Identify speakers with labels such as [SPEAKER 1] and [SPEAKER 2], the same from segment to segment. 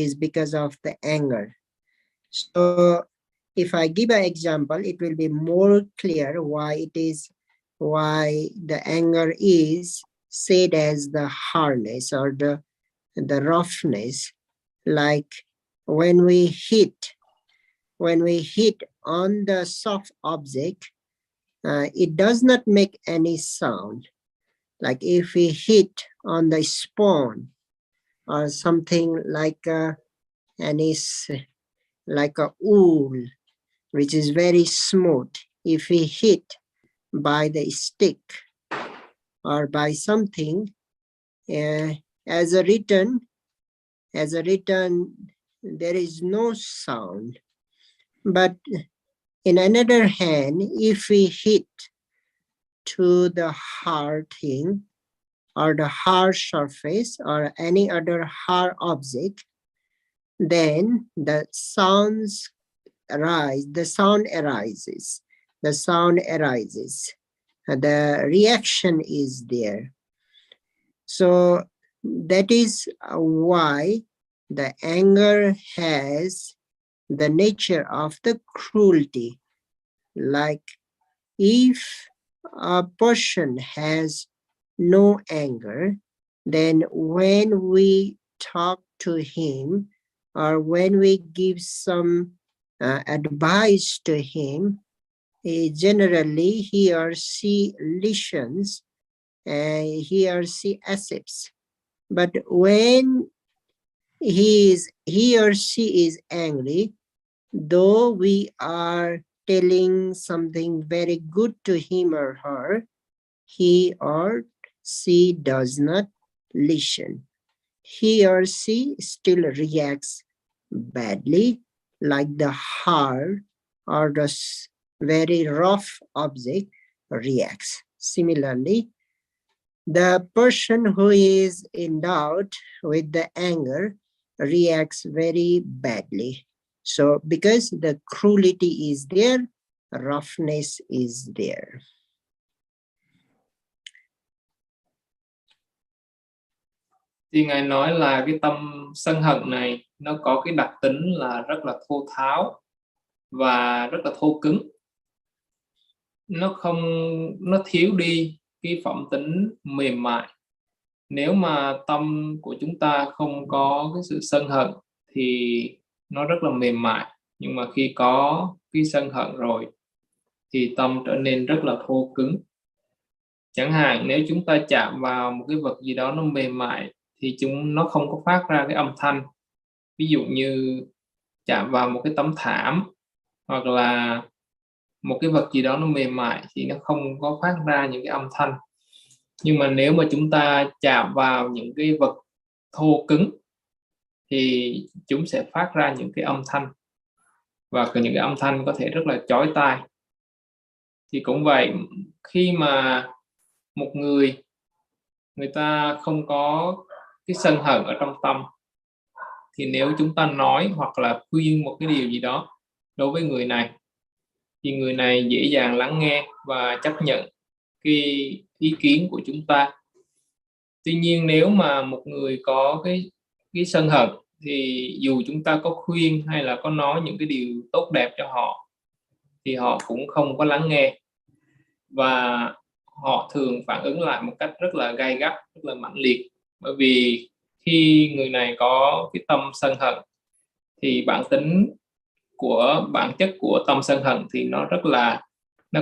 [SPEAKER 1] is because of the anger. So if I give an example, it will be more clear why the anger is said as the hardness or the roughness. Like when we hit on the soft object, it does not make any sound. Like if we hit on the sponge or something like a wool, which is very smooth, if we hit by the stick or by something, as a return, there is no sound. But in another hand, if we hit to the hard thing or the hard surface or any other hard object, then the sound arises. The reaction is there. So that is why the anger has the nature of the cruelty. Like if a person has no anger, then when we talk to him or when we give some advice to him, generally he or she listens and he or she accepts. But when he or she is angry, though we are telling something very good to him or her, he or she does not listen. He or she still reacts badly, like the hard or the very rough object reacts. Similarly, the person who is endowed with the anger reacts very badly. So because the cruelty is there, roughness is there.
[SPEAKER 2] Thì Ngài nói là cái tâm sân hận này nó có cái đặc tính là rất là thô tháo và rất là thô cứng. Nó thiếu đi cái phẩm tính mềm mại. Nếu mà tâm của chúng ta không có cái sự sân hận thì nó rất là mềm mại. Nhưng mà khi có cái sân hận rồi thì tâm trở nên rất là thô cứng. Chẳng hạn nếu chúng ta chạm vào một cái vật gì đó nó mềm mại thì nó không có phát ra cái âm thanh. Ví dụ như chạm vào một cái tấm thảm hoặc là một cái vật gì đó nó mềm mại thì nó không có phát ra những cái âm thanh. Nhưng mà nếu mà chúng ta chạm vào những cái vật thô cứng thì chúng sẽ phát ra những cái âm thanh, và những cái âm thanh có thể rất là chói tai. Thì cũng vậy, khi mà một người ta không có cái sân hận ở trong tâm thì nếu chúng ta nói hoặc là khuyên một cái điều gì đó đối với người này thì người này dễ dàng lắng nghe và chấp nhận cái ý kiến của chúng ta. Tuy nhiên nếu mà một người có cái sân hận thì dù chúng ta có khuyên hay là có nói những cái điều tốt đẹp cho họ thì họ cũng không có lắng nghe, và họ thường phản ứng lại một cách rất là gay gắt, rất là mãnh liệt. Bởi vì khi người này có cái tâm sân hận thì bản chất của tâm sân hận thì nó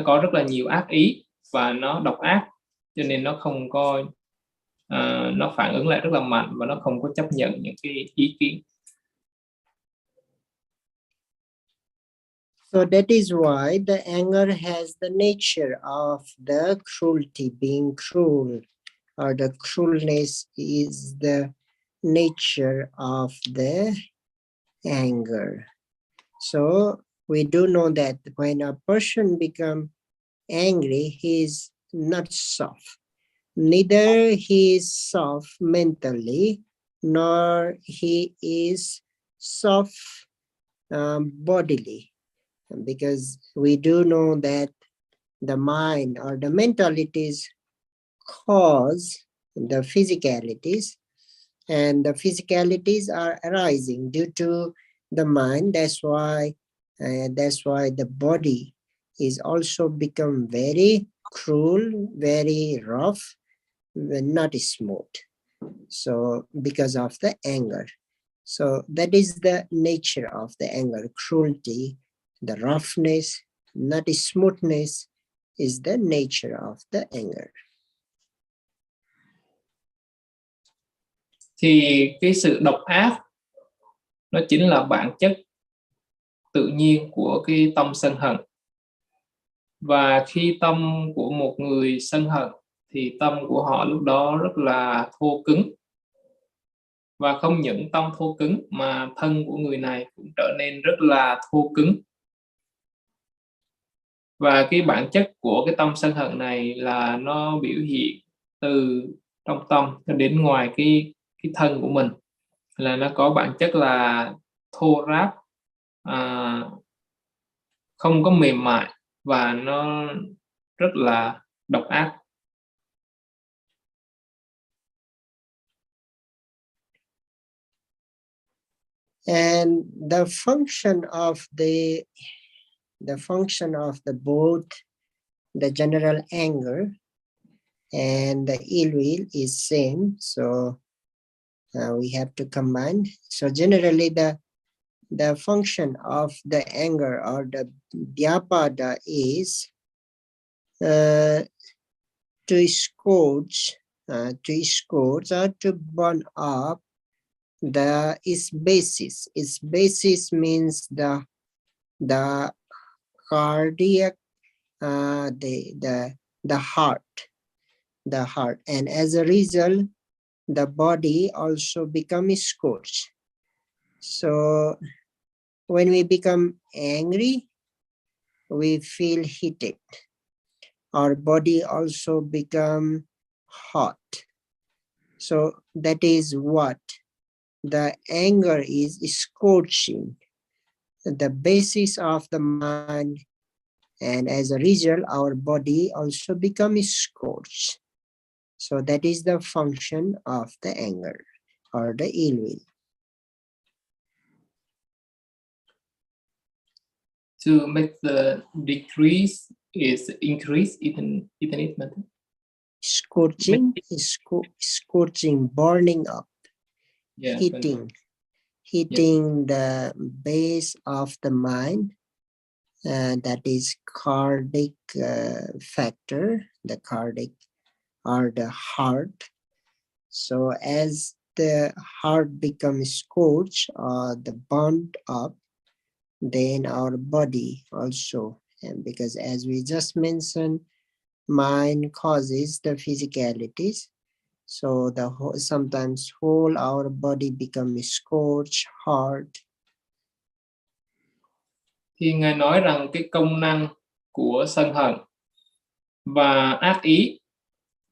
[SPEAKER 2] có rất là nhiều ác ý và nó độc ác, cho nên nó không có nó phản ứng lại rất là mạnh và nó không có chấp nhận những cái ý kiến.
[SPEAKER 1] So that is why the anger has the nature of the cruelty, being cruel, or the cruelness is the nature of the anger. So we do know that when a person becomes angry, he is not soft. Neither he is soft mentally, nor he is soft bodily. Because we do know that the mind or the mentalities cause the physicalities, And the physicalities are arising due to the mind. That's why the body is also become very cruel, very rough, not smooth. So because of the anger. So that is the nature of the anger. Cruelty, the roughness, not smoothness is the nature of the anger.
[SPEAKER 2] Thì cái sự độc ác nó chính là bản chất tự nhiên của cái tâm sân hận. Và khi tâm của một người sân hận thì tâm của họ lúc đó rất là thô cứng. Và không những tâm thô cứng mà thân của người này cũng trở nên rất là thô cứng. Và cái bản chất của cái tâm sân hận này là nó biểu hiện từ trong tâm cho đến ngoài cái thân của mình, là nó có bản chất là thô ráp, không có mềm mại và nó rất là độc ác.
[SPEAKER 1] And the function of the both the general anger and the ill will is same. So we have to combine. So generally the function of the anger or the vyapada is to scorch or to burn up its basis. Its basis means the cardiac, the heart, and as a result, the body also becomes scorched. So when we become angry, we feel heated. Our body also become hot. So that is what the anger is scorching the basis of the mind, and as a result, our body also becomes scorched. So that is the function of the anger or the ill will.
[SPEAKER 2] To make the decrease is increase, isn't it?
[SPEAKER 1] Scorching is scorching, burning up,
[SPEAKER 2] yeah,
[SPEAKER 1] heating the base of the mind. That is cardiac factor, the cardiac or the heart. So as the heart becomes scorched or the burnt up, then our body also, and because as we just mentioned, mind causes the physicalities. So sometimes whole our body becomes scorched, hard.
[SPEAKER 2] Thì Ngài nói rằng cái công năng của sân hận và ác ý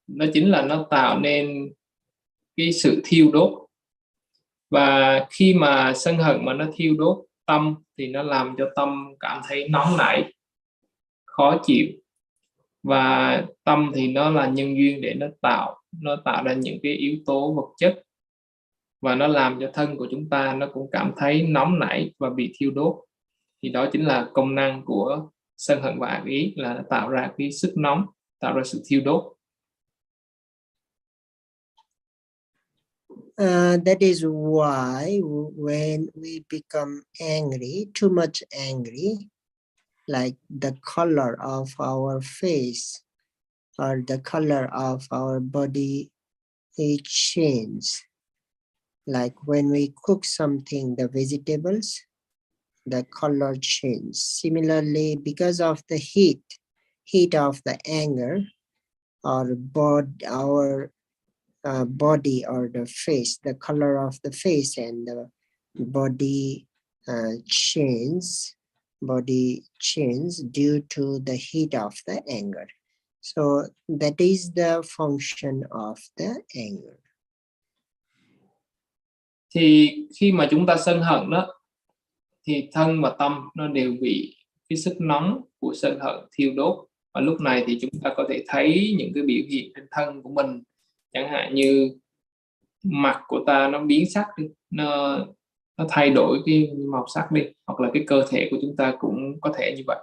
[SPEAKER 2] đó chính là nó tạo nên cái sự thiêu đốt. Và khi mà sân hận mà nó thiêu đốt tâm thì nó làm cho tâm cảm thấy nóng nảy, khó chịu. Và tâm thì nó là nhân duyên để nó tạo ra những cái yếu tố vật chất, và nó làm cho thân của chúng ta nó cũng cảm thấy nóng nảy và bị thiêu đốt. Thì đó chính là công năng của sân hận và ác ý, là nó tạo ra cái sức nóng, tạo ra sự thiêu đốt.
[SPEAKER 1] That is why when we become angry, too much angry, like the color of our face or the color of our body, it changes. Like when we cook something, the vegetables, the color change. Similarly, because of the heat of the anger, our body or the face, the color of the face and the body change due to the heat of the anger. So that is the function of the anger.
[SPEAKER 2] Thì khi mà chúng ta sân hận đó, thì thân và tâm nó đều bị cái sức nóng của sân hận thiêu đốt. Và lúc này thì chúng ta có thể thấy những cái biểu hiện trên thân của mình, chẳng hạn như mặt của ta nó biến sắc đi, nó thay đổi cái màu sắc đi, hoặc là cái cơ thể của chúng ta cũng có thể như vậy.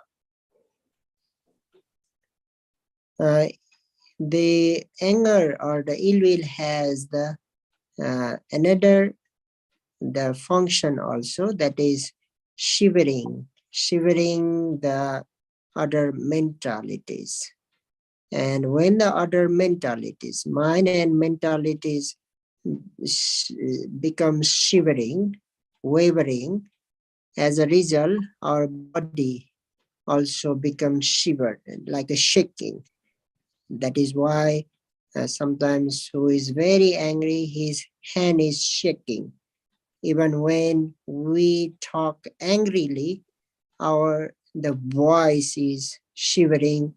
[SPEAKER 1] The anger or the ill will has the another the function also, that is shivering the other mentalities. And when the other mentalities, mind and mentalities, become shivering, wavering, as a result, our body also becomes shivered, like a shaking. That is why sometimes who is very angry, his hand is shaking. Even when we talk angrily, the voice is shivering,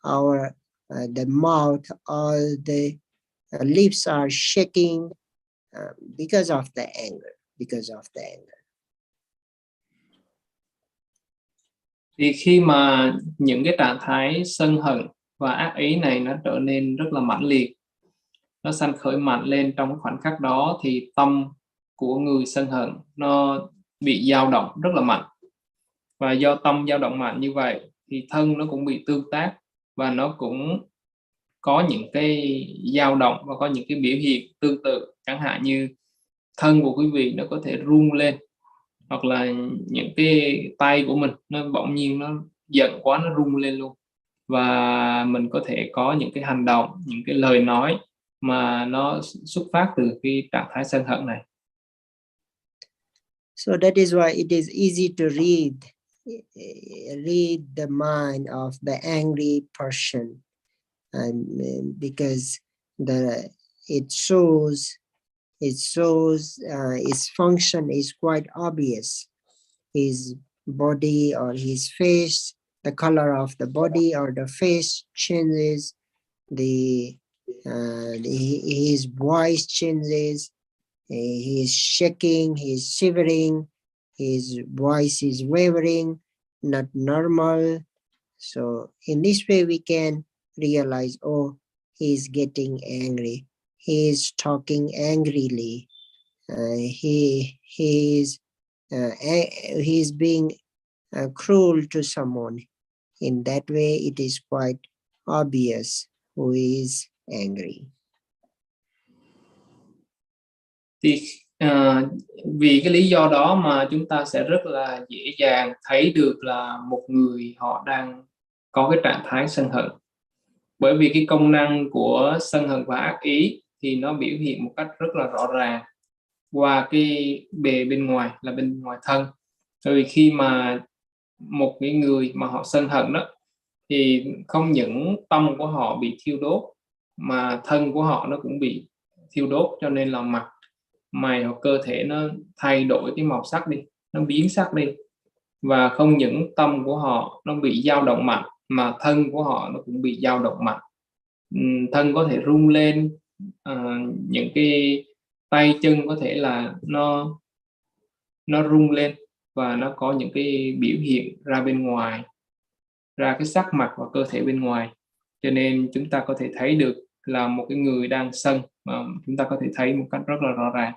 [SPEAKER 1] the mouth, all the lips are shaking because of the anger.
[SPEAKER 2] Thì khi mà những cái trạng thái sân hận và ác ý này nó trở nên rất là mãnh liệt, nó sanh khởi mạnh lên trong cái khoảnh khắc đó, thì tâm của người sân hận nó bị dao động rất là mạnh. Và do tâm dao động mạnh như vậy thì thân nó cũng bị tương tác, và nó cũng có những cái dao động và có những cái biểu hiện tương tự. Chẳng hạn như thân của quý vị nó có thể rung lên, hoặc là những cái tay của mình nó bỗng nhiên nó giận quá, nó rung lên luôn. Và mình có thể có những cái hành động, những cái lời nói mà nó xuất phát từ cái trạng thái sân hận này.
[SPEAKER 1] So that is why it is easy to read the mind of the angry person, and because it shows its function is quite obvious. His body or his face, the color of the body or the face changes, his voice changes, he is shaking, he is shivering, his voice is wavering, not normal. So in this way we can realize, oh, he is getting angry, he is talking angrily, he is being cruel to someone. In that way it is quite obvious who is angry.
[SPEAKER 2] Thì vì cái lý do đó mà chúng ta sẽ rất là dễ dàng thấy được là một người họ đang có cái trạng thái sân hận. Bởi vì cái công năng của sân hận và ác ý thì nó biểu hiện một cách rất là rõ ràng qua cái bề bên ngoài, là bên ngoài thân. Bởi vì khi mà một cái người mà họ sân hận đó, thì không những tâm của họ bị thiêu đốt mà thân của họ nó cũng bị thiêu đốt, cho nên là mặt mày hoặc cơ thể nó thay đổi cái màu sắc đi, nó biến sắc đi. Và không những tâm của họ nó bị dao động mạnh mà thân của họ nó cũng bị dao động mạnh. Thân có thể rung lên, những cái tay chân có thể là nó rung lên, và nó có những cái biểu hiện ra bên ngoài, ra cái sắc mặt và cơ thể bên ngoài. Cho nên chúng ta có thể thấy được là một cái người đang sân, mà chúng ta có thể thấy một cách rất là rõ ràng.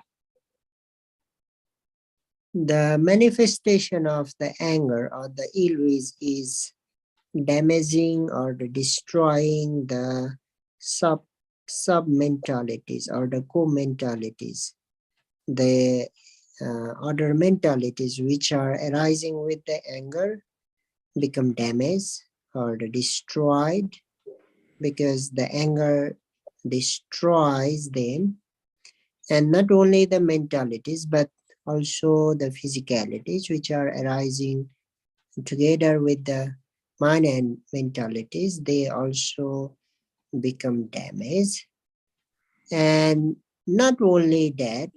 [SPEAKER 1] The manifestation of the anger or the ill will is damaging or destroying the sub-mentalities or the co-mentalities. The other mentalities which are arising with the anger become damaged or destroyed, because the anger destroys them. And not only the mentalities, but also the physicalities which are arising together with the mind and mentalities, they also become damaged. And not only that,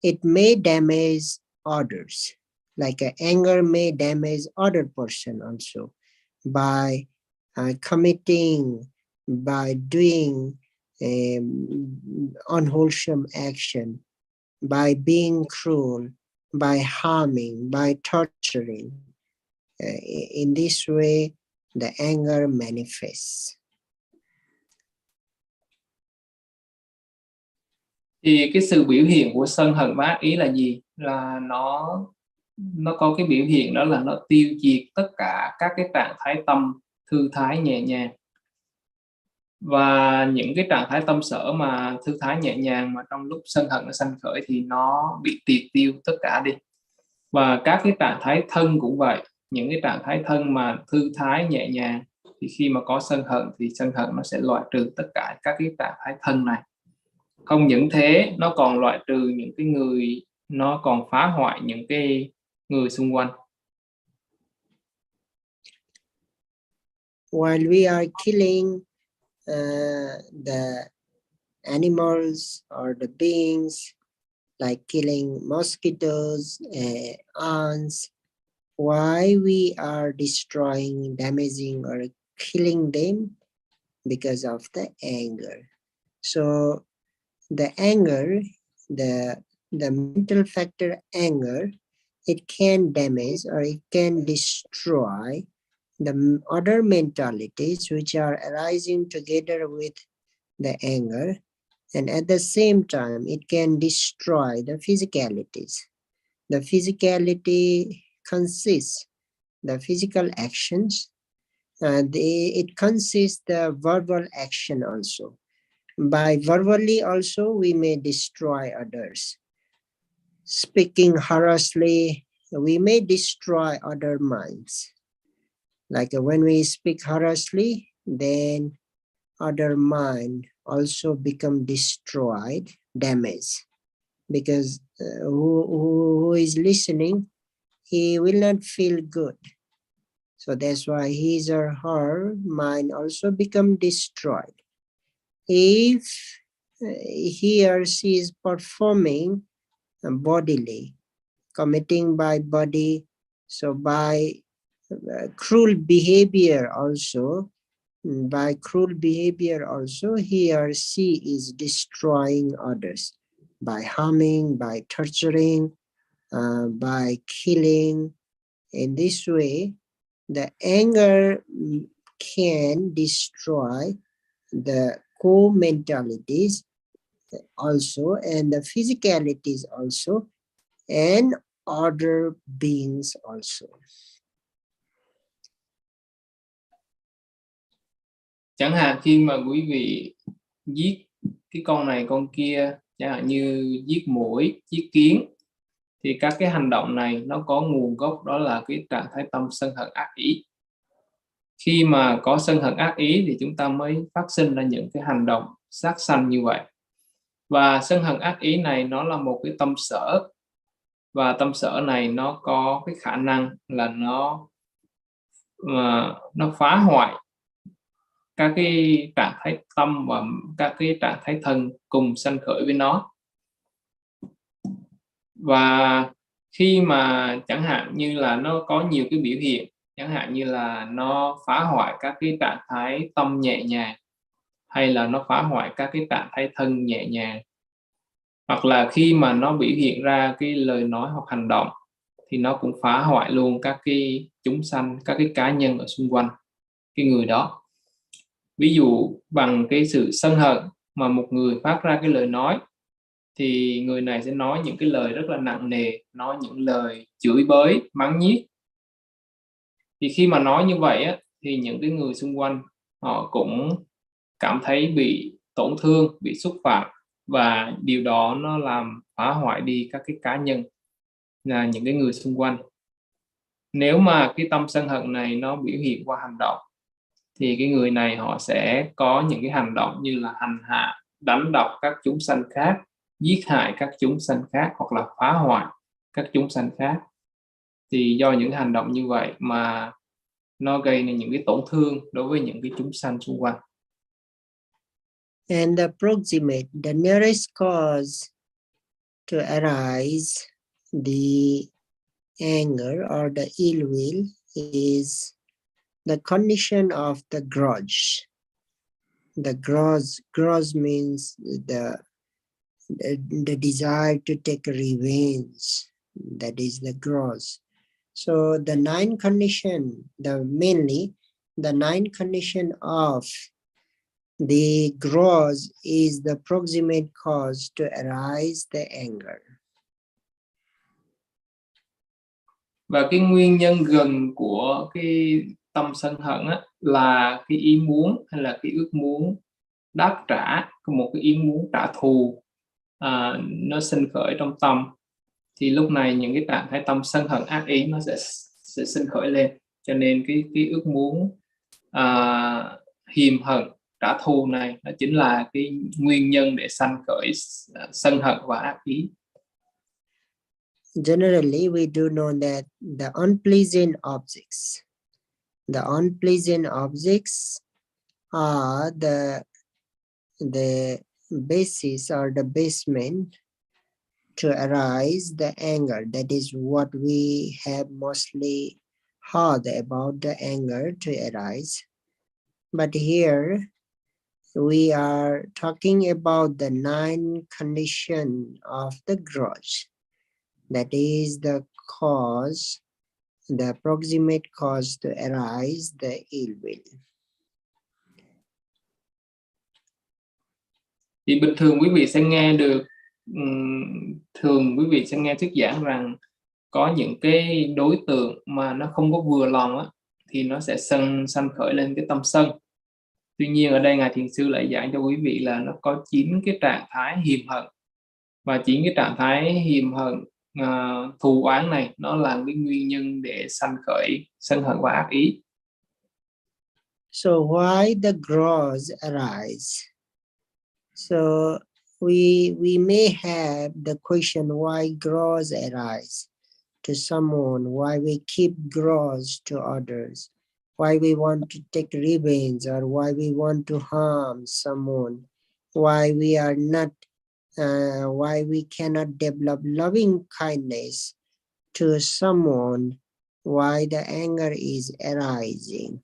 [SPEAKER 1] it may damage others. Like anger may damage other person also by committing, by doing unwholesome action, by being cruel, by harming, by torturing. In this way, the anger manifests.
[SPEAKER 2] Thì cái sự biểu hiện của sân hận và ác ý là gì? Là nó có cái biểu hiện đó là nó tiêu diệt tất cả các cái trạng thái tâm thư thái nhẹ nhàng. Và những cái trạng thái tâm sở mà thư thái nhẹ nhàng mà trong lúc sân hận nó sanh khởi thì nó bị triệt tiêu tất cả đi. Và các cái trạng thái thân cũng vậy, những cái trạng thái thân mà thư thái nhẹ nhàng thì khi mà có sân hận thì sân hận nó sẽ loại trừ tất cả các cái trạng thái thân này. Không những thế, nó còn loại trừ những cái người, nó còn phá hoại những cái người xung quanh.
[SPEAKER 1] While we are killing the animals or the beings, like killing mosquitoes, ants, why we are destroying, damaging, or killing them? Because of the anger. So the anger, the mental factor anger, it can damage or it can destroy the other mentalities which are arising together with the anger, and at the same time it can destroy the physicalities. The physicality consists the physical actions, it consists the verbal action also. By verbally also we may destroy others. Speaking harshly, we may destroy other minds. Like when we speak harshly, then other mind also become destroyed, damaged, because who is listening, he will not feel good. So that's why his or her mind also become destroyed. If he or she is performing bodily, committing by body, so by cruel behavior also, he or she is destroying others by harming, by torturing, by killing. In this way, the anger can destroy the co-mentalities also, and the physicalities also, and other beings also.
[SPEAKER 2] Chẳng hạn khi mà quý vị giết cái con này con kia, chẳng hạn như giết muỗi, giết kiến, thì các cái hành động này nó có nguồn gốc đó là cái trạng thái tâm sân hận ác ý. Khi mà có sân hận ác ý thì chúng ta mới phát sinh ra những cái hành động sát sanh như vậy. Và sân hận ác ý này nó là một cái tâm sở, và tâm sở này nó có cái khả năng là nó phá hoại các cái trạng thái tâm và các cái trạng thái thân cùng sanh khởi với nó. Và khi mà chẳng hạn như là nó có nhiều cái biểu hiện, chẳng hạn như là nó phá hoại các cái trạng thái tâm nhẹ nhàng, hay là nó phá hoại các cái trạng thái thân nhẹ nhàng, hoặc là khi mà nó biểu hiện ra cái lời nói hoặc hành động thì nó cũng phá hoại luôn các cái chúng sanh, các cái cá nhân ở xung quanh cái người đó. Ví dụ bằng cái sự sân hận mà một người phát ra cái lời nói, thì người này sẽ nói những cái lời rất là nặng nề, nói những lời chửi bới, mắng nhiếc. Thì khi mà nói như vậy á, thì những cái người xung quanh họ cũng cảm thấy bị tổn thương, bị xúc phạm, và điều đó nó làm phá hoại đi các cái cá nhân, là những cái người xung quanh. Nếu mà cái tâm sân hận này nó biểu hiện qua hành động, thì cái người này họ sẽ có những cái hành động như là hành hạ, đánh đập các chúng sanh khác, giết hại các chúng sanh khác, hoặc là phá hoại các chúng sanh khác. Thì do những hành động như vậy mà nó gây nên những cái tổn thương đối với những cái chúng sanh xung quanh.
[SPEAKER 1] And the proximate, the nearest cause to arise the anger or the ill will is the condition of the grudge. The grudge means the desire to take revenge. That is the grudge. So the nine condition, mainly the nine condition of The gross is the proximate cause to arise the anger.
[SPEAKER 2] Và cái nguyên nhân gần của cái tâm sân hận á, là cái ý muốn hay là cái ước muốn đáp trả, một cái ý muốn trả thù nó sinh khởi trong tâm, thì lúc này những cái trạng thái tâm sân hận ác ý nó sẽ sinh khởi lên. Cho nên cái ước muốn hiềm hận trả thù này nó chính là cái nguyên nhân để sanh khởi sân hận và ác ý.
[SPEAKER 1] Generally, we do know that the unpleasant objects are the basis or the basement to arise the anger. That is what we have mostly heard about the anger to arise. But here we are talking about the 9 conditions of the grudge. That is the cause, the proximate cause to arise the ill will.
[SPEAKER 2] Thì bình thường quý vị sẽ nghe được, thường quý vị sẽ nghe thuyết giảng rằng có những cái đối tượng mà nó không có vừa lòng á, thì nó sẽ sanh khởi lên cái tâm sân. Tuy nhiên ở đây Ngài Thiền Sư lại giảng cho quý vị là nó có 9 cái trạng thái hiềm hận. Và 9 cái trạng thái hiềm hận thù oán này nó là cái nguyên nhân để sanh khởi sân hận và ác ý.
[SPEAKER 1] So why the gross arise? So we may have the question why gross arise to someone, why we keep gross to others, why we want to take revenge, or why we want to harm someone, why we are not why we cannot develop loving kindness to someone, why the anger is arising.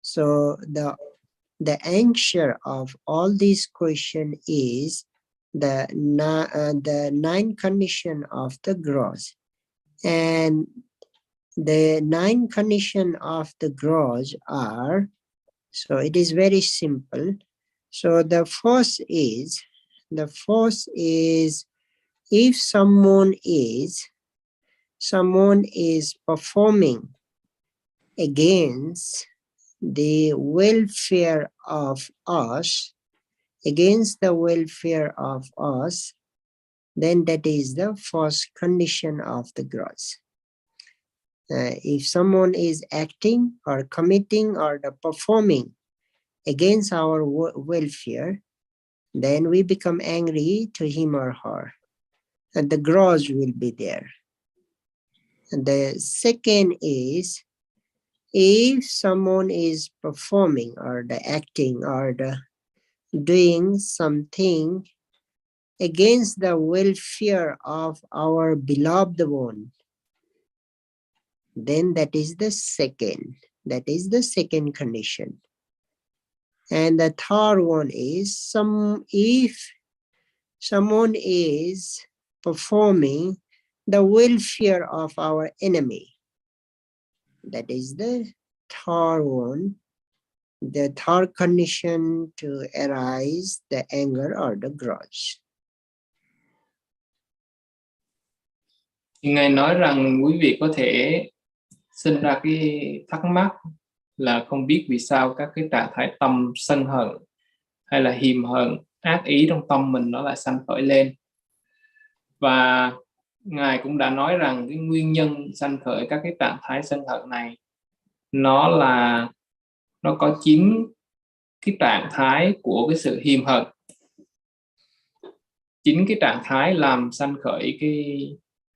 [SPEAKER 1] So the answer of all these questions is the 9 conditions of the growth. And the 9 conditions of the growth are, so it is very simple. So the first is if someone is performing against the welfare of us, then that is the first condition of the growth. If someone is acting or committing or performing against our welfare, then we become angry to him or her, and the grudge will be there. And the second is, if someone is performing or acting or doing something against the welfare of our beloved one, then that is the second condition. And the third one is, if someone is performing the welfare of our enemy, that is the third one, the third condition to arise the anger or the grudge.
[SPEAKER 2] Ngài nói rằng quý vị có thể sinh ra cái thắc mắc là không biết vì sao các cái trạng thái tâm sân hận hay là hiềm hận, ác ý trong tâm mình nó lại sanh khởi lên. Và Ngài cũng đã nói rằng cái nguyên nhân sanh khởi các cái trạng thái sân hận này nó có 9 cái trạng thái của cái sự hiềm hận. 9 cái trạng thái làm sanh khởi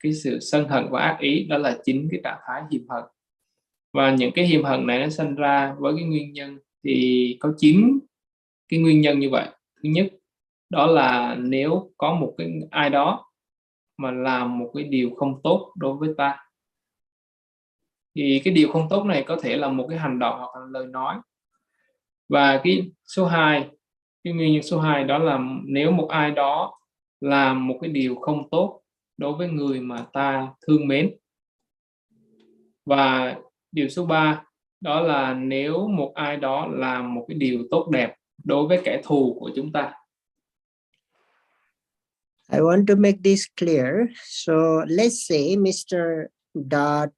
[SPEAKER 2] cái sự sân hận và ác ý, đó là 9 cái trạng thái hiềm hận. Và những cái hiềm hận này nó sinh ra với cái nguyên nhân thì có 9 cái nguyên nhân như vậy. Thứ nhất, đó là nếu có một cái ai đó mà làm một cái điều không tốt đối với ta, thì cái điều không tốt này có thể là một cái hành động hoặc là lời nói. Và cái số 2, cái nguyên nhân số 2 đó là nếu một ai đó làm một cái điều không tốt đối với người mà ta thương mến. Và điều số 3 đó là nếu một ai đó làm một cái điều tốt đẹp đối với kẻ thù của chúng ta.
[SPEAKER 1] I want to make this clear. So let's say Mr. Dot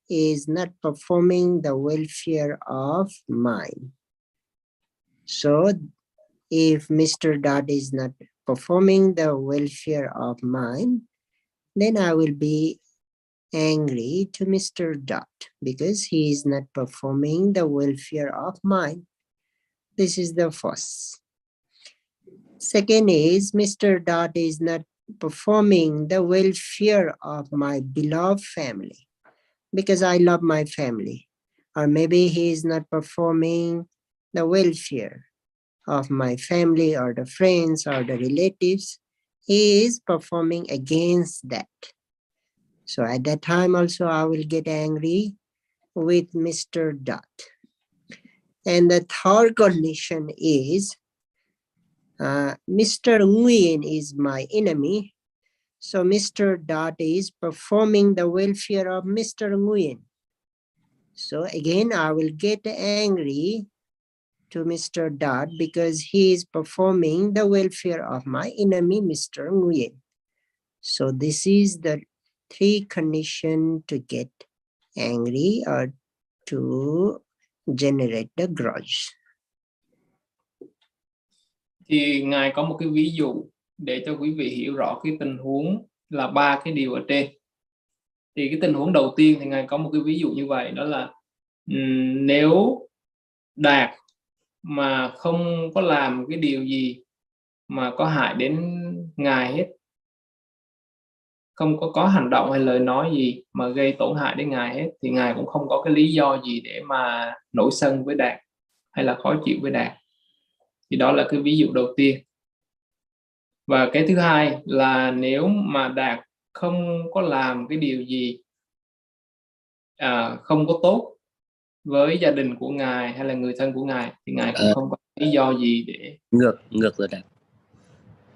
[SPEAKER 1] is not performing the welfare of mind. So if Mr. Dot is not performing the welfare of mind, then I will be angry to Mr. Dot because he is not performing the welfare of mind. This is the first. Second is Mr. Dot is not performing the welfare of my beloved family because I love my family. Or maybe he is not performing the welfare of my family or the friends or the relatives. He is performing against that. So at that time also I will get angry with Mr. Dot. And the third condition is Mr. Nguyện is my enemy. So Mr. Dot is performing the welfare of Mr. Nguyện. So again, I will get angry to Mr. Dot because he is performing the welfare of my enemy, Mr. Nguyện. So this is the three conditions to get angry or to generate the grudge.
[SPEAKER 2] Thì Ngài có một cái ví dụ để cho quý vị hiểu rõ cái tình huống là ba cái điều ở trên. Thì cái tình huống đầu tiên thì Ngài có một cái ví dụ như vậy, đó là nếu Đạt mà không có làm cái điều gì mà có hại đến Ngài hết, không có hành động hay lời nói gì mà gây tổn hại đến Ngài hết, thì Ngài cũng không có cái lý do gì để mà nổi sân với Đạt hay là khó chịu với Đạt. Thì đó là cái ví dụ đầu tiên. Và cái thứ hai là nếu mà Đạt không có làm cái điều gì không có tốt với gia đình của Ngài hay là người thân của Ngài, thì Ngài cũng không có lý do gì để
[SPEAKER 3] ngược rồi Đạt.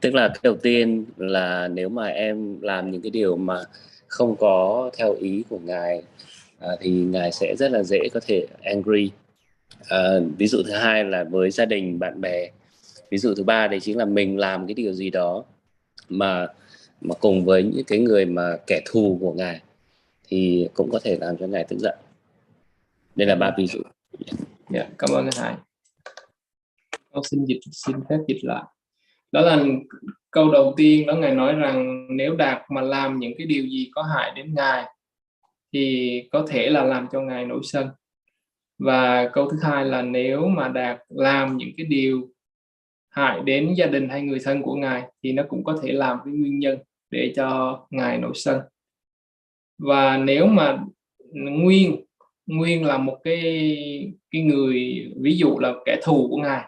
[SPEAKER 3] Tức là cái đầu tiên là nếu mà em làm những cái điều mà không có theo ý của Ngài thì Ngài sẽ rất là dễ có thể angry. Ví dụ thứ hai là với gia đình, bạn bè. Ví dụ thứ ba đấy chính là mình làm cái điều gì đó mà cùng với những cái người mà kẻ thù của Ngài thì cũng có thể làm cho Ngài tức giận. Đây là ba ví dụ.
[SPEAKER 2] Yeah, cảm ơn anh Hải. Con xin phép dịch lại. Đó là câu đầu tiên, đó Ngài nói rằng nếu Đạt mà làm những cái điều gì có hại đến Ngài thì có thể là làm cho Ngài nổi sân. Và câu thứ hai là nếu mà Đạt làm những cái điều hại đến gia đình hay người thân của Ngài thì nó cũng có thể làm cái nguyên nhân để cho Ngài nổi sân. Và nếu mà Nguyên là một cái người, ví dụ là kẻ thù của Ngài,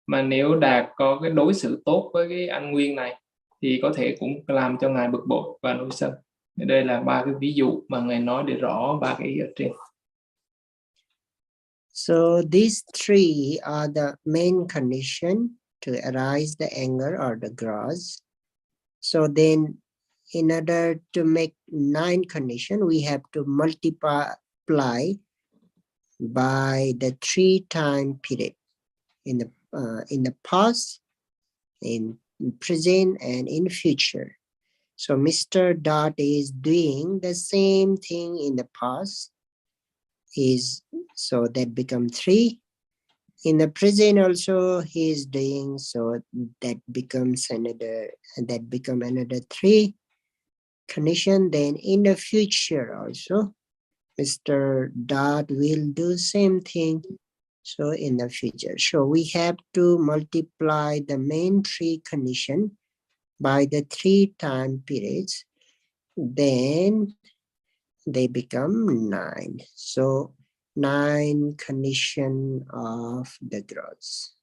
[SPEAKER 2] mà nếu Đạt có cái đối xử tốt với cái anh Nguyên này thì có thể cũng làm cho Ngài bực bội và nổi sân. Đây là ba cái ví dụ mà Ngài nói để rõ ba cái ý ở trên.
[SPEAKER 1] So these three are the main condition to arise the anger or the grudge. So then in order to make 9 conditions, we have to multiply by the 3 time period in the past, in present, and in future. So Mr. Dot is doing the same thing in the past, so that become 3. In the present also he is doing, so that becomes another 3 condition. Then in the future also Mr. Dot will do same thing, so in the future. So we have to multiply the main 3 condition by the 3 time periods, then they become 9. So 9 condition of the growth.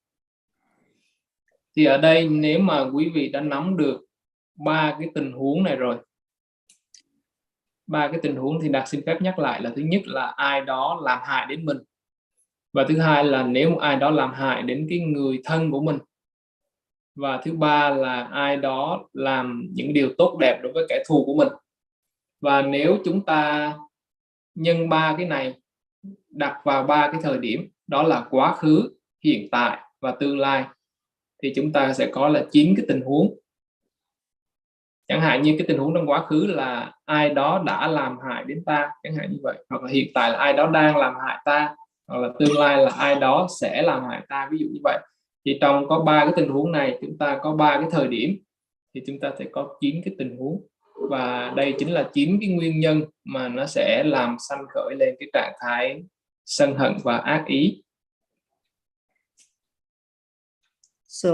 [SPEAKER 2] Thì ở đây nếu mà quý vị đã nắm được ba cái tình huống này rồi, ba cái tình huống thì Đạt xin phép nhắc lại là thứ nhất là ai đó làm hại đến mình, và thứ hai là nếu ai đó làm hại đến cái người thân của mình, và thứ ba là ai đó làm những điều tốt đẹp đối với kẻ thù của mình. Và nếu chúng ta nhân ba cái này đặt vào ba cái thời điểm, đó là quá khứ, hiện tại và tương lai, thì chúng ta sẽ có là 9 cái tình huống. Chẳng hạn như cái tình huống trong quá khứ là ai đó đã làm hại đến ta, chẳng hạn như vậy, hoặc là hiện tại là ai đó đang làm hại ta, hoặc là tương lai là ai đó sẽ làm hại ta, ví dụ như vậy. Thì trong có 3 cái tình huống này, chúng ta có 3 cái thời điểm, thì chúng ta sẽ có 9 cái tình huống, và đây chính là 9 cái nguyên nhân mà nó sẽ làm sanh khởi lên cái trạng thái sân hận và ác ý.
[SPEAKER 1] So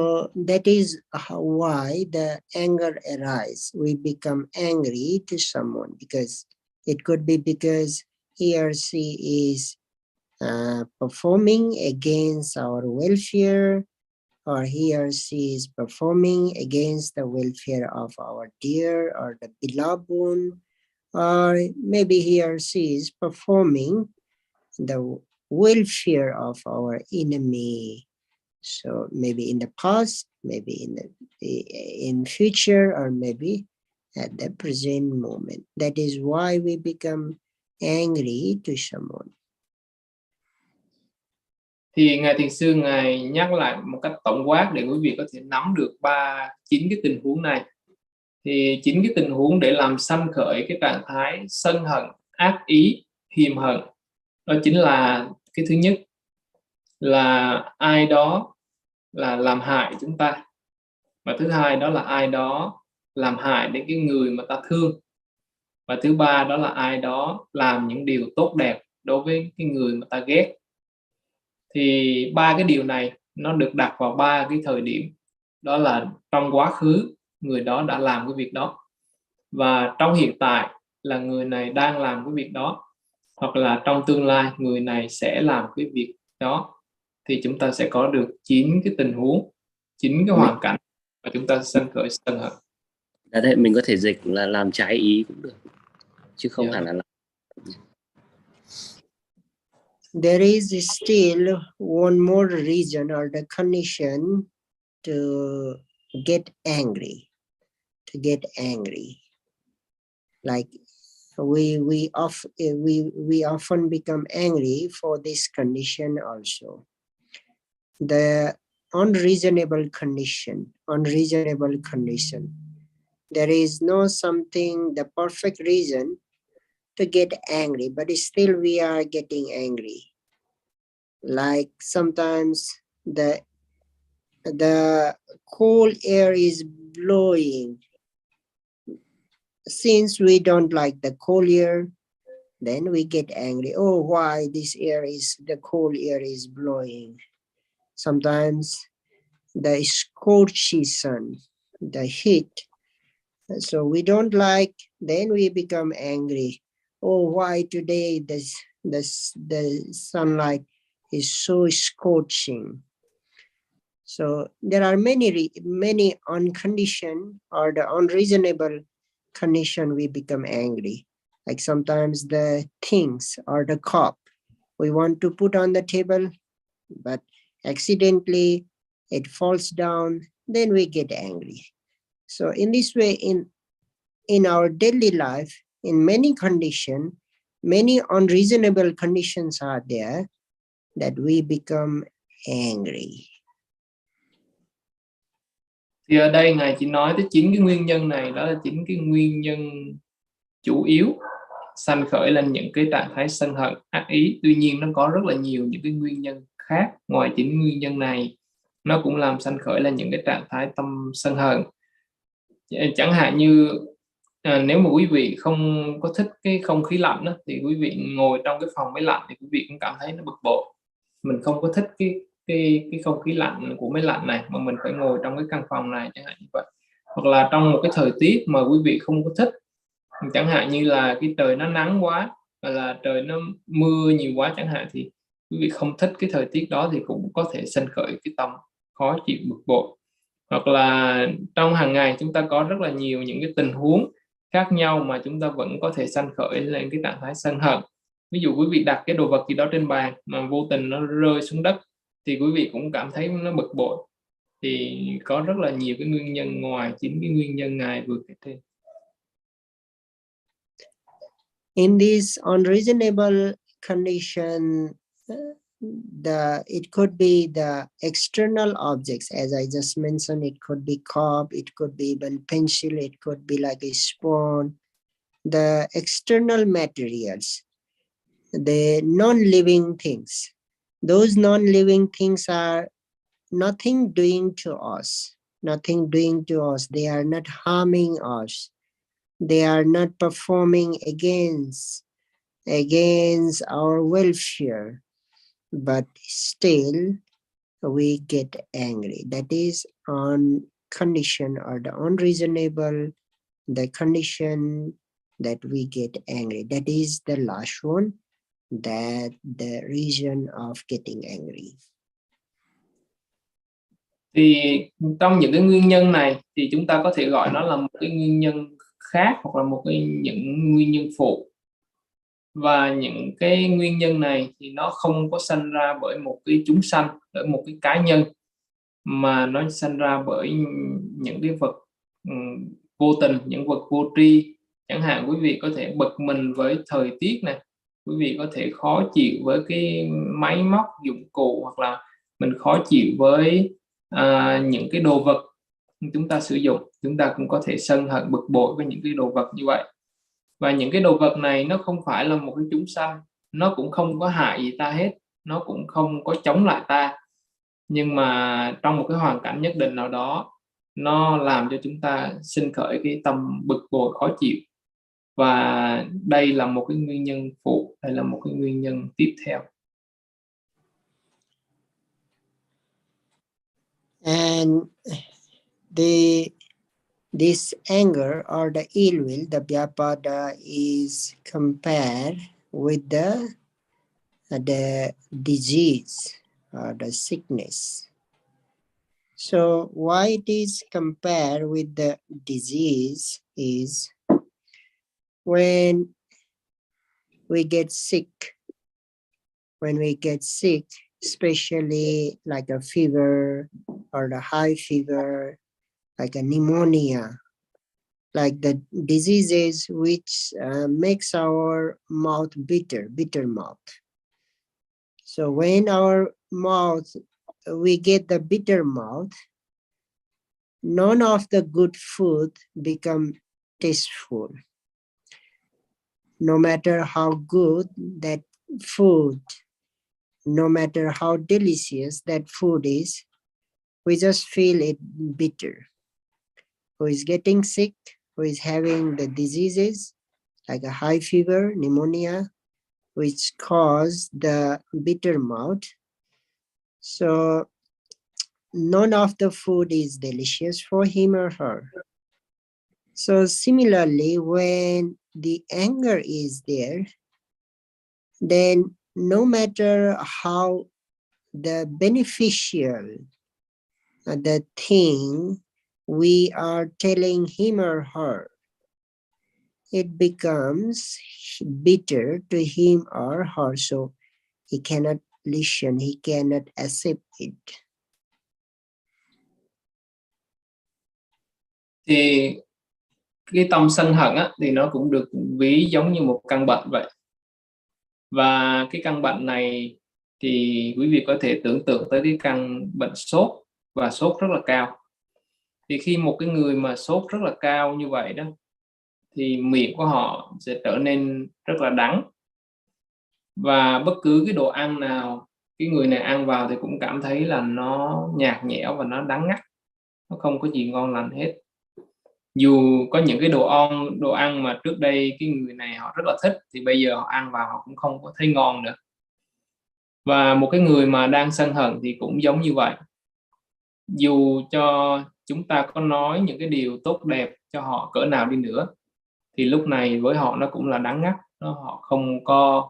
[SPEAKER 1] that is why the anger arises. We become angry to someone because it could be because he or she is performing against our welfare, or he or she is performing against the welfare of our dear or the beloved one, or maybe he or she is performing the welfare of our enemy. So maybe in the past, maybe in future, or maybe at the present moment. That is why we become angry to someone.
[SPEAKER 2] Thì Ngài Thiền Sư Ngài nhắc lại một cách tổng quát để quý vị có thể nắm được 9 cái tình huống này. Thì 9 cái tình huống để làm sanh khởi cái trạng thái sân hận, ác ý, hiềm hận, đó chính là cái thứ nhất là ai đó là làm hại chúng ta, và thứ hai đó là ai đó làm hại đến cái người mà ta thương, và thứ ba đó là ai đó làm những điều tốt đẹp đối với cái người mà ta ghét. Thì 3 cái điều này nó được đặt vào 3 cái thời điểm, đó là trong quá khứ người đó đã làm cái việc đó, và trong hiện tại là người này đang làm cái việc đó, hoặc là trong tương lai người này sẽ làm cái việc đó. Thì chúng ta sẽ có được 9 cái tình huống, 9 cái hoàn cảnh và chúng ta sanh khởi sân hận.
[SPEAKER 3] Ở đây mình có thể dịch là làm trái ý cũng được, chứ không hẳn là làm.
[SPEAKER 1] There is still one more reason or the condition to get angry. Like we often become angry for this condition also. The unreasonable condition. There is no something, the perfect reason to get angry, but still we are getting angry. Like sometimes the cold air is blowing. Since we don't like the cold air, then we get angry. Oh, why the cold air is blowing? Sometimes the scorchy sun, the heat. So we don't like, then we become angry. Oh, why today the sunlight is so scorching? So there are many unconditioned or the unreasonable condition we become angry. Like sometimes the things or the cup we want to put on the table, but accidentally it falls down, then we get angry. So in this way, in our daily life, in many conditions, many unreasonable conditions are there that we become angry.
[SPEAKER 2] Thì ở đây Ngài chỉ nói tới 9 cái nguyên nhân này, đó là 9 cái nguyên nhân chủ yếu sanh khởi lên những cái trạng thái sân hận, ác ý. Tuy nhiên nó có rất là nhiều những cái nguyên nhân khác ngoài 9 nguyên nhân này, nó cũng làm sanh khởi lên những cái trạng thái tâm sân hận. Chẳng hạn như nếu mà quý vị không có thích cái không khí lạnh đó, thì quý vị ngồi trong cái phòng máy lạnh thì quý vị cũng cảm thấy nó bực bội. Mình không có thích cái không khí lạnh của máy lạnh này, mà mình phải ngồi trong cái căn phòng này, chẳng hạn như vậy. Hoặc là trong một cái thời tiết mà quý vị không có thích, chẳng hạn như là cái trời nó nắng quá, hoặc là trời nó mưa nhiều quá chẳng hạn, thì quý vị không thích cái thời tiết đó thì cũng có thể sanh khởi cái tâm khó chịu, bực bội. Hoặc là trong hàng ngày chúng ta có rất là nhiều những cái tình huống khác nhau mà chúng ta vẫn có thể sanh khởi lên cái trạng thái sân hận. Ví dụ quý vị đặt cái đồ vật gì đó trên bàn mà vô tình nó rơi xuống đất thì quý vị cũng cảm thấy nó bực bội. Thì có rất là nhiều cái nguyên nhân ngoài 9 cái nguyên nhân Ngài vừa kể trên.
[SPEAKER 1] In this unreasonable condition, it could be the external objects, as I just mentioned. It could be cup, it could be even pencil, it could be like a spoon. The external materials, the non-living things. Those non-living things are nothing doing to us. Nothing doing to us. They are not harming us. They are not performing against our welfare. But still we get angry. That is on condition, or the unreasonable, the condition that we get angry. That is the last one, that the reason of getting angry.
[SPEAKER 2] Thì trong những cái nguyên nhân này thì chúng ta có thể gọi nó là một cái nguyên nhân khác, hoặc là những nguyên nhân phụ. Và những cái nguyên nhân này thì nó không có sanh ra bởi một cái chúng sanh, bởi một cái cá nhân, mà nó sanh ra bởi những cái vật vô tình, những vật vô tri. Chẳng hạn quý vị có thể bực mình với thời tiết này, quý vị có thể khó chịu với cái máy móc dụng cụ, hoặc là mình khó chịu với những cái đồ vật chúng ta sử dụng. Chúng ta cũng có thể sân hận, bực bội với những cái đồ vật như vậy. Và những cái đồ vật này nó không phải là một cái chúng sanh, nó cũng không có hại gì ta hết, nó cũng không có chống lại ta. Nhưng mà trong một cái hoàn cảnh nhất định nào đó, nó làm cho chúng ta sinh khởi cái tâm bực bội, khó chịu. Và đây là một cái nguyên nhân phụ, đây là một cái nguyên nhân tiếp theo.
[SPEAKER 1] And this anger or the ill will, the vyapada, is compared with the disease or the sickness. So why it is compared with the disease is when we get sick, especially like a fever or the high fever, like a pneumonia, like the diseases which makes our mouth bitter mouth. So when our mouth, we get the bitter mouth, none of the good food become tasteful. No matter how good that food, no matter how delicious that food is, we just feel it bitter. Who is getting sick, who is having the diseases like a high fever, pneumonia, which cause the bitter mouth. So none of the food is delicious for him or her. So similarly, when the anger is there, then no matter how the beneficial the thing we are telling him or her, it becomes bitter to him or her, so he cannot listen, he cannot accept it.
[SPEAKER 2] Thì cái tâm sân hận á, thì nó cũng được ví giống như một căn bệnh vậy. Và cái căn bệnh này thì quý vị có thể tưởng tượng tới cái căn bệnh sốt, và sốt rất là cao. Thì khi một cái người mà sốt rất là cao như vậy đó, thì miệng của họ sẽ trở nên rất là đắng. Và bất cứ cái đồ ăn nào cái người này ăn vào thì cũng cảm thấy là nó nhạt nhẽo và nó đắng ngắt, nó không có gì ngon lành hết. Dù có những cái đồ ăn mà trước đây cái người này họ rất là thích, thì bây giờ họ ăn vào họ cũng không có thấy ngon nữa. Và một cái người mà đang sân hận thì cũng giống như vậy. Dù cho chúng ta có nói những cái điều tốt đẹp cho họ cỡ nào đi nữa, thì lúc này với họ nó cũng là đắng ngắt, họ không có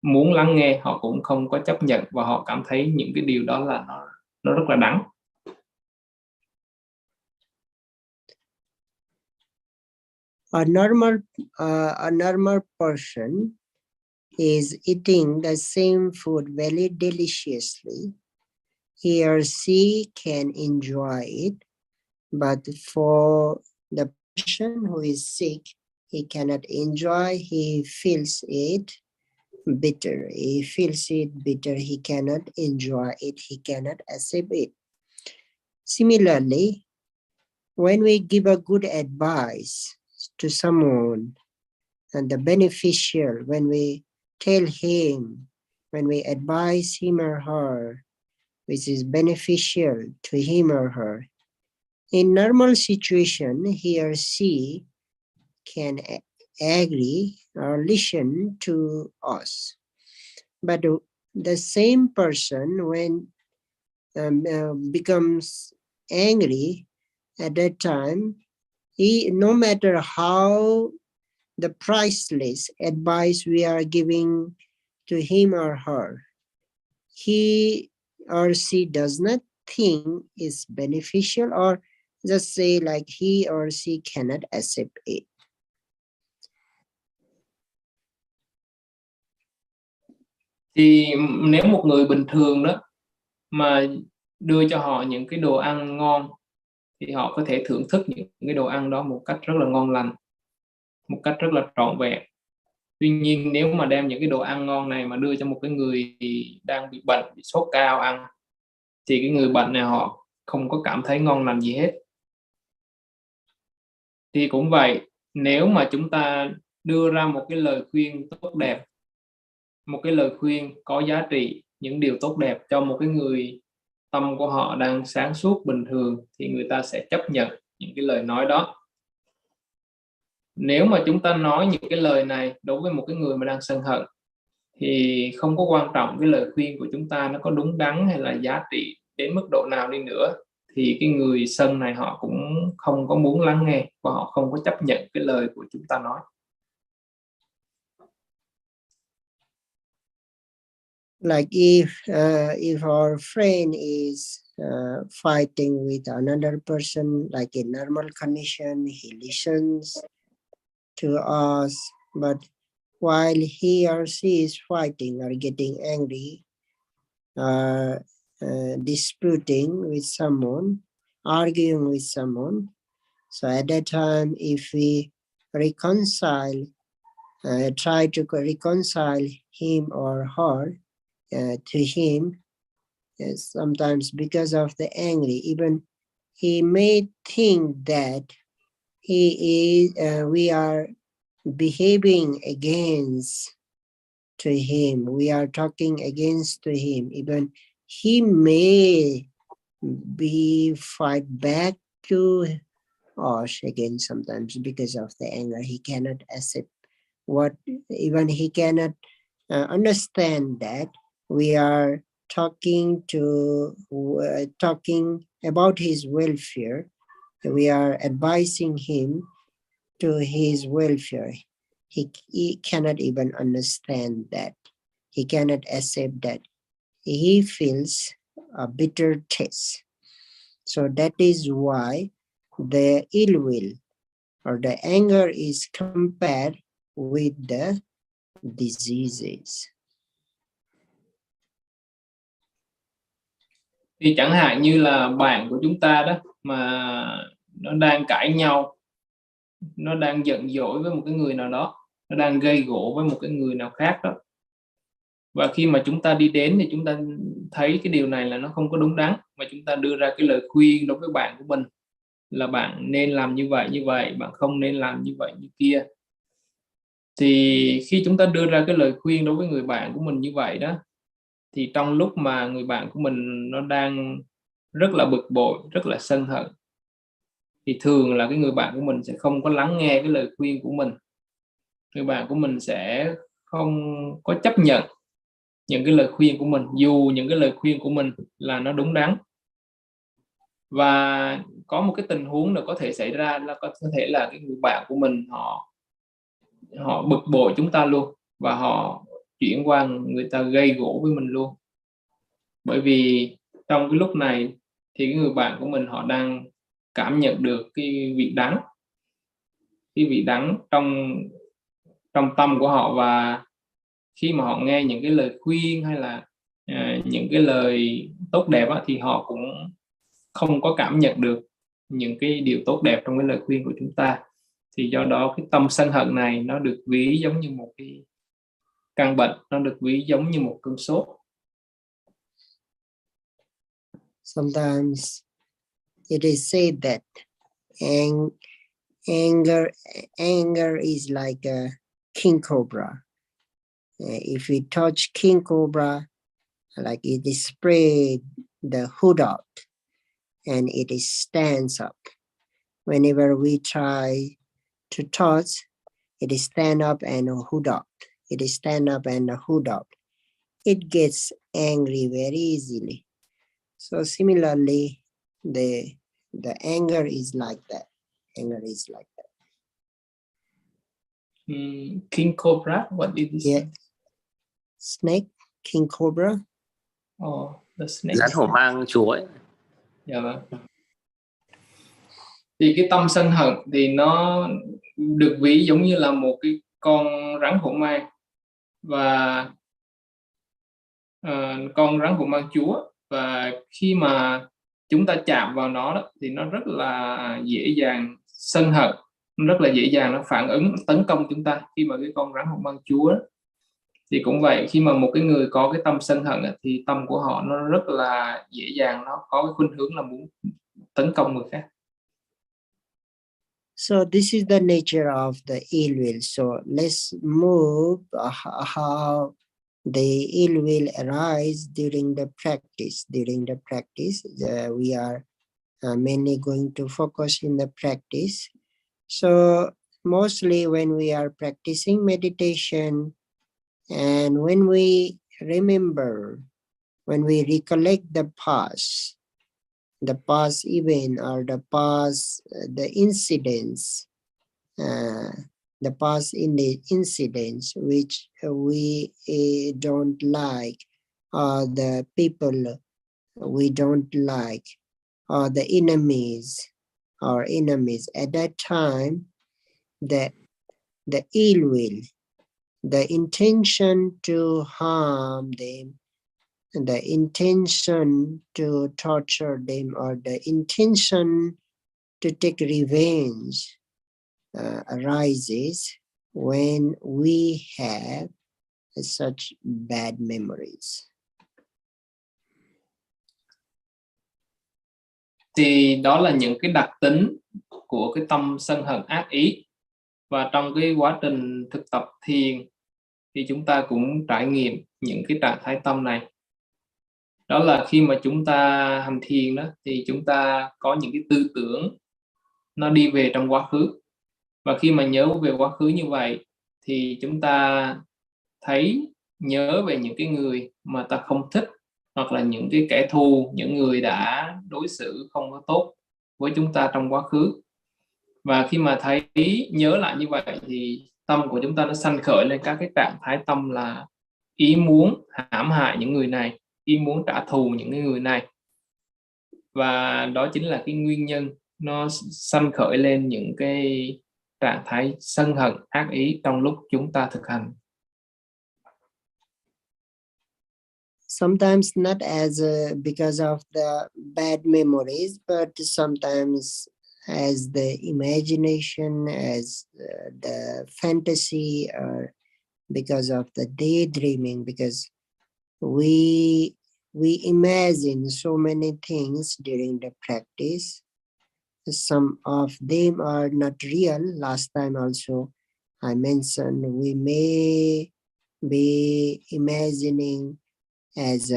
[SPEAKER 2] muốn lắng nghe, họ cũng không có chấp nhận, và họ cảm thấy những cái điều đó là nó rất là đắng.
[SPEAKER 1] A normal person is eating the same food very deliciously. He or she can enjoy it, but for the person who is sick, he cannot enjoy, he feels it, bitter. He feels it bitter. He cannot enjoy it. He cannot accept it. Similarly, when we give a good advice to someone, and the beneficial, when we tell him, when we advise him or her, which is beneficial to him or her, in normal situation, he or she can agree or listen to us. But the same person, when becomes angry at that time, no matter how the priceless advice we are giving to him or her, he or she does not think is beneficial, or just say like he or she cannot accept it.
[SPEAKER 2] Thì nếu một người bình thường đó mà đưa cho họ những cái đồ ăn ngon thì họ có thể thưởng thức những cái đồ ăn đó một cách rất là ngon lành, một cách rất là trọn vẹn. Tuy nhiên nếu mà đem những cái đồ ăn ngon này mà đưa cho một cái người đang bị bệnh, bị sốt cao ăn, thì cái người bệnh này họ không có cảm thấy ngon lành gì hết. Thì cũng vậy, nếu mà chúng ta đưa ra một cái lời khuyên tốt đẹp, một cái lời khuyên có giá trị, những điều tốt đẹp cho một cái người tâm của họ đang sáng suốt bình thường, thì người ta sẽ chấp nhận những cái lời nói đó. Nếu mà chúng ta nói những cái lời này đối với một cái người mà đang sân hận, thì không có quan trọng cái lời khuyên của chúng ta nó có đúng đắn hay là giá trị đến mức độ nào đi nữa, thì cái người sân này họ cũng không có muốn lắng nghe và họ không có chấp nhận cái lời của chúng ta nói.
[SPEAKER 1] Like if our friend is fighting with another person, like in normal condition, he listens to us, but while he or she is fighting or getting angry, disputing with someone, arguing with someone, so at that time, if we reconcile, try to reconcile him or her to him, sometimes because of the angry, even he may think that he is, we are behaving against to him, we are talking against to him, even he may be fight back to us again sometimes because of the anger. He cannot accept what, even he cannot understand that we are talking about his welfare. We are advising him to his welfare. He cannot even understand that. He cannot accept that. He feels a bitter taste. So that is why the ill will or the anger is compared with the diseases.
[SPEAKER 2] Thì chẳng hạn như là bạn của chúng ta đó mà nó đang cãi nhau, nó đang giận dỗi với một cái người nào đó, nó đang gây gổ với một cái người nào khác đó. Và khi mà chúng ta đi đến thì chúng ta thấy cái điều này là nó không có đúng đắn, mà chúng ta đưa ra cái lời khuyên đối với bạn của mình là bạn nên làm như vậy, bạn không nên làm như vậy như kia. Thì khi chúng ta đưa ra cái lời khuyên đối với người bạn của mình như vậy đó, thì trong lúc mà người bạn của mình nó đang rất là bực bội, rất là sân hận, thì thường là cái người bạn của mình sẽ không có lắng nghe cái lời khuyên của mình. Người bạn của mình sẽ không có chấp nhận những cái lời khuyên của mình, dù những cái lời khuyên của mình là nó đúng đắn. Và có một cái tình huống nào có thể xảy ra là có thể là cái người bạn của mình họ bực bội chúng ta luôn, và họ chuyển qua người ta gây gổ với mình luôn. Bởi vì trong cái lúc này thì cái người bạn của mình họ đang cảm nhận được cái vị đắng trong tâm của họ, và khi mà họ nghe những cái lời khuyên hay là những cái lời tốt đẹp á, thì họ cũng không có cảm nhận được những cái điều tốt đẹp trong cái lời khuyên của chúng ta. Thì do đó cái tâm sân hận này nó được ví giống như một căn bệnh nó được ví giống như một cơn sốt.
[SPEAKER 1] Sometimes it is said that anger is like a king cobra. If we touch king cobra, like it is spread the hood out and it is stands up. Whenever we try to touch, it is stand up and hood up. It is stand up and hood up. It gets angry very easily. So similarly, the anger is like that. Anger is like that.
[SPEAKER 2] King cobra, what is this?
[SPEAKER 1] Yeah. Snake, king cobra.
[SPEAKER 2] Oh, the snake.
[SPEAKER 3] Rắn hổ mang chúa ấy.
[SPEAKER 2] Dạ vâng. Thì cái tâm sân hận thì nó được ví giống như là một cái con rắn hổ mang, và con rắn hổ mang chúa, và khi mà chúng ta chạm vào nó đó, thì nó rất là dễ dàng sân hận, nó rất là dễ dàng nó phản ứng tấn công chúng ta. Khi mà cái con rắn hổ mang chúa đó, thì cũng vậy, khi mà một cái người có cái tâm sân hận thì tâm của họ nó rất là dễ dàng, nó có cái khuynh hướng là muốn tấn công người khác.
[SPEAKER 1] So this is the nature of the ill will. So let's move how the ill will arise during the practice. During the practice, we are mainly going to focus in the practice. So mostly when we are practicing meditation, and when we remember, when we recollect the past event or the past the incidents, the past incidents which we don't like, or the people we don't like, or the enemies, at that time, the ill will, the intention to harm them, the intention to torture them, or the intention to take revenge arises when we have such bad memories.
[SPEAKER 2] Thì đó là những cái đặc tính của cái tâm sân hận ác ý. Và trong cái quá trình thực tập thiền thì chúng ta cũng trải nghiệm những cái trạng thái tâm này. Đó là khi mà chúng ta hành thiền đó, thì chúng ta có những cái tư tưởng nó đi về trong quá khứ. Và khi mà nhớ về quá khứ như vậy thì chúng ta thấy nhớ về những cái người mà ta không thích, hoặc là những cái kẻ thù, những người đã đối xử không có tốt với chúng ta trong quá khứ. Và khi mà thấy nhớ lại như vậy thì tâm của chúng ta nó sanh khởi lên các cái trạng thái tâm là ý muốn hãm hại những người này, ý muốn trả thù những người này. Và đó chính là cái nguyên nhân nó sanh khởi lên những cái trạng thái sân hận ác ý trong lúc chúng ta thực hành.
[SPEAKER 1] Sometimes not as because of the bad memories, but sometimes as the imagination, as the fantasy, or because of the daydreaming, because we imagine so many things during the practice. Some of them are not real. Last time also I mentioned we may be imagining as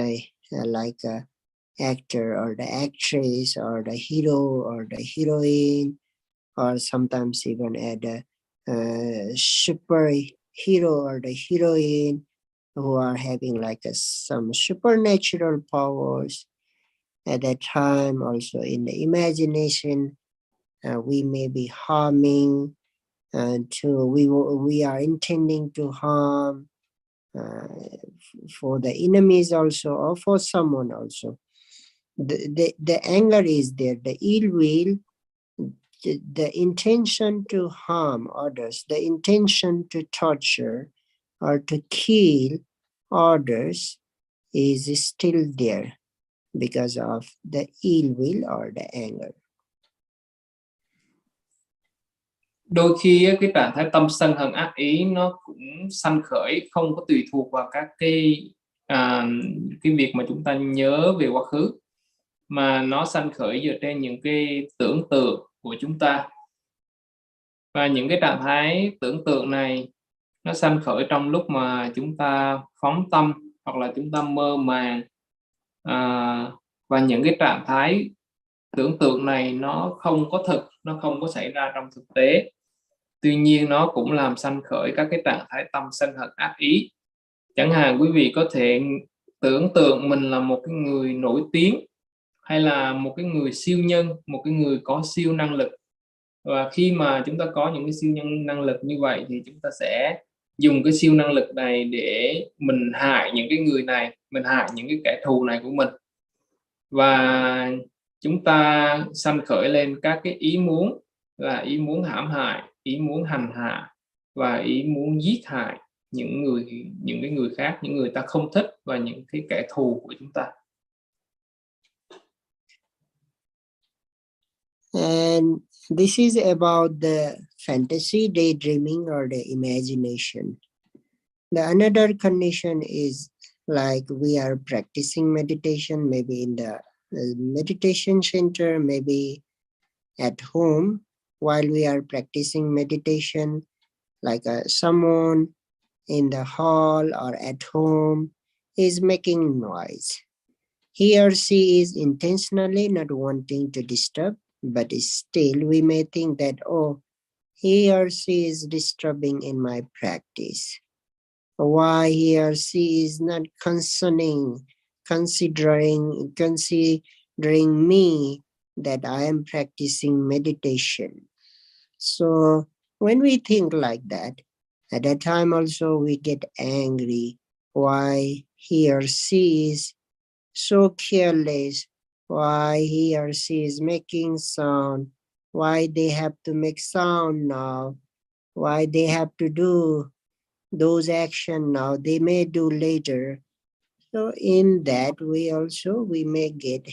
[SPEAKER 1] like a actor or the actress or the hero or the heroine, or sometimes even at the superhero or the heroine who are having like some supernatural powers. At that time also in the imagination, we may be harming we are intending to harm for the enemies also, or for someone also. The anger is there, the ill will, the intention to harm others, the intention to torture or to kill others is still there because of the ill will or the anger.
[SPEAKER 2] đôi khi cái trạng thái tâm sân hận ác ý nó cũng sanh khởi không có tùy thuộc vào các cái việc mà chúng ta nhớ về quá khứ, mà nó sanh khởi dựa trên những cái tưởng tượng của chúng ta. Và những cái trạng thái tưởng tượng này nó sanh khởi trong lúc mà chúng ta phóng tâm hoặc là chúng ta mơ màng, và những cái trạng thái tưởng tượng này nó không có thực, nó không có xảy ra trong thực tế. Tuy nhiên nó cũng làm sanh khởi các cái trạng thái tâm sân hận ác ý. Chẳng hạn quý vị có thể tưởng tượng mình là một cái người nổi tiếng, hay là một cái người siêu nhân, một cái người có siêu năng lực. Và khi mà chúng ta có những cái siêu năng lực như vậy thì chúng ta sẽ dùng cái siêu năng lực này để mình hại những cái người này, mình hại những cái kẻ thù này của mình. Và chúng ta sanh khởi lên các cái ý muốn, là ý muốn hãm hại, ý muốn hành hạ và ý muốn giết hại những cái người khác, những người ta không thích và những cái kẻ thù của chúng ta.
[SPEAKER 1] And this is about the fantasy, daydreaming, or the imagination. The another condition is like we are practicing meditation, maybe in the meditation center, maybe at home. While we are practicing meditation, like someone in the hall or at home is making noise. He or she is intentionally not wanting to disturb, but still we may think that, oh, he or she is disturbing in my practice. Why he or she is not considering me that I am practicing meditation. So when we think like that, at that time also we get angry. Why he or she is so careless? Why he or she is making sound? Why they have to make sound now? Why they have to do those action now? They may do later. So in that way also we may get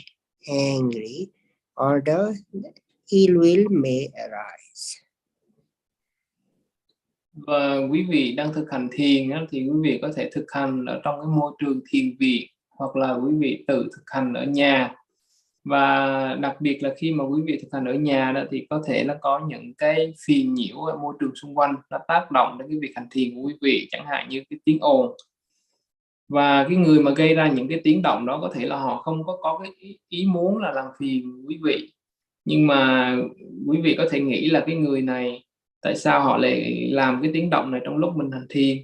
[SPEAKER 1] angry, or the ill will may arise.
[SPEAKER 2] Và quý vị đang thực hành thiền thì quý vị có thể thực hành ở trong cái môi trường thiền viện, hoặc là quý vị tự thực hành ở nhà. Và đặc biệt là khi mà quý vị thực hành ở nhà đó, thì có thể là có những cái phiền nhiễu ở môi trường xung quanh nó tác động đến cái việc hành thiền của quý vị, chẳng hạn như cái tiếng ồn. Và cái người mà gây ra những cái tiếng động đó có thể là họ không có cái ý muốn là làm phiền quý vị, nhưng mà quý vị có thể nghĩ là cái người này tại sao họ lại làm cái tiếng động này trong lúc mình hành thiền?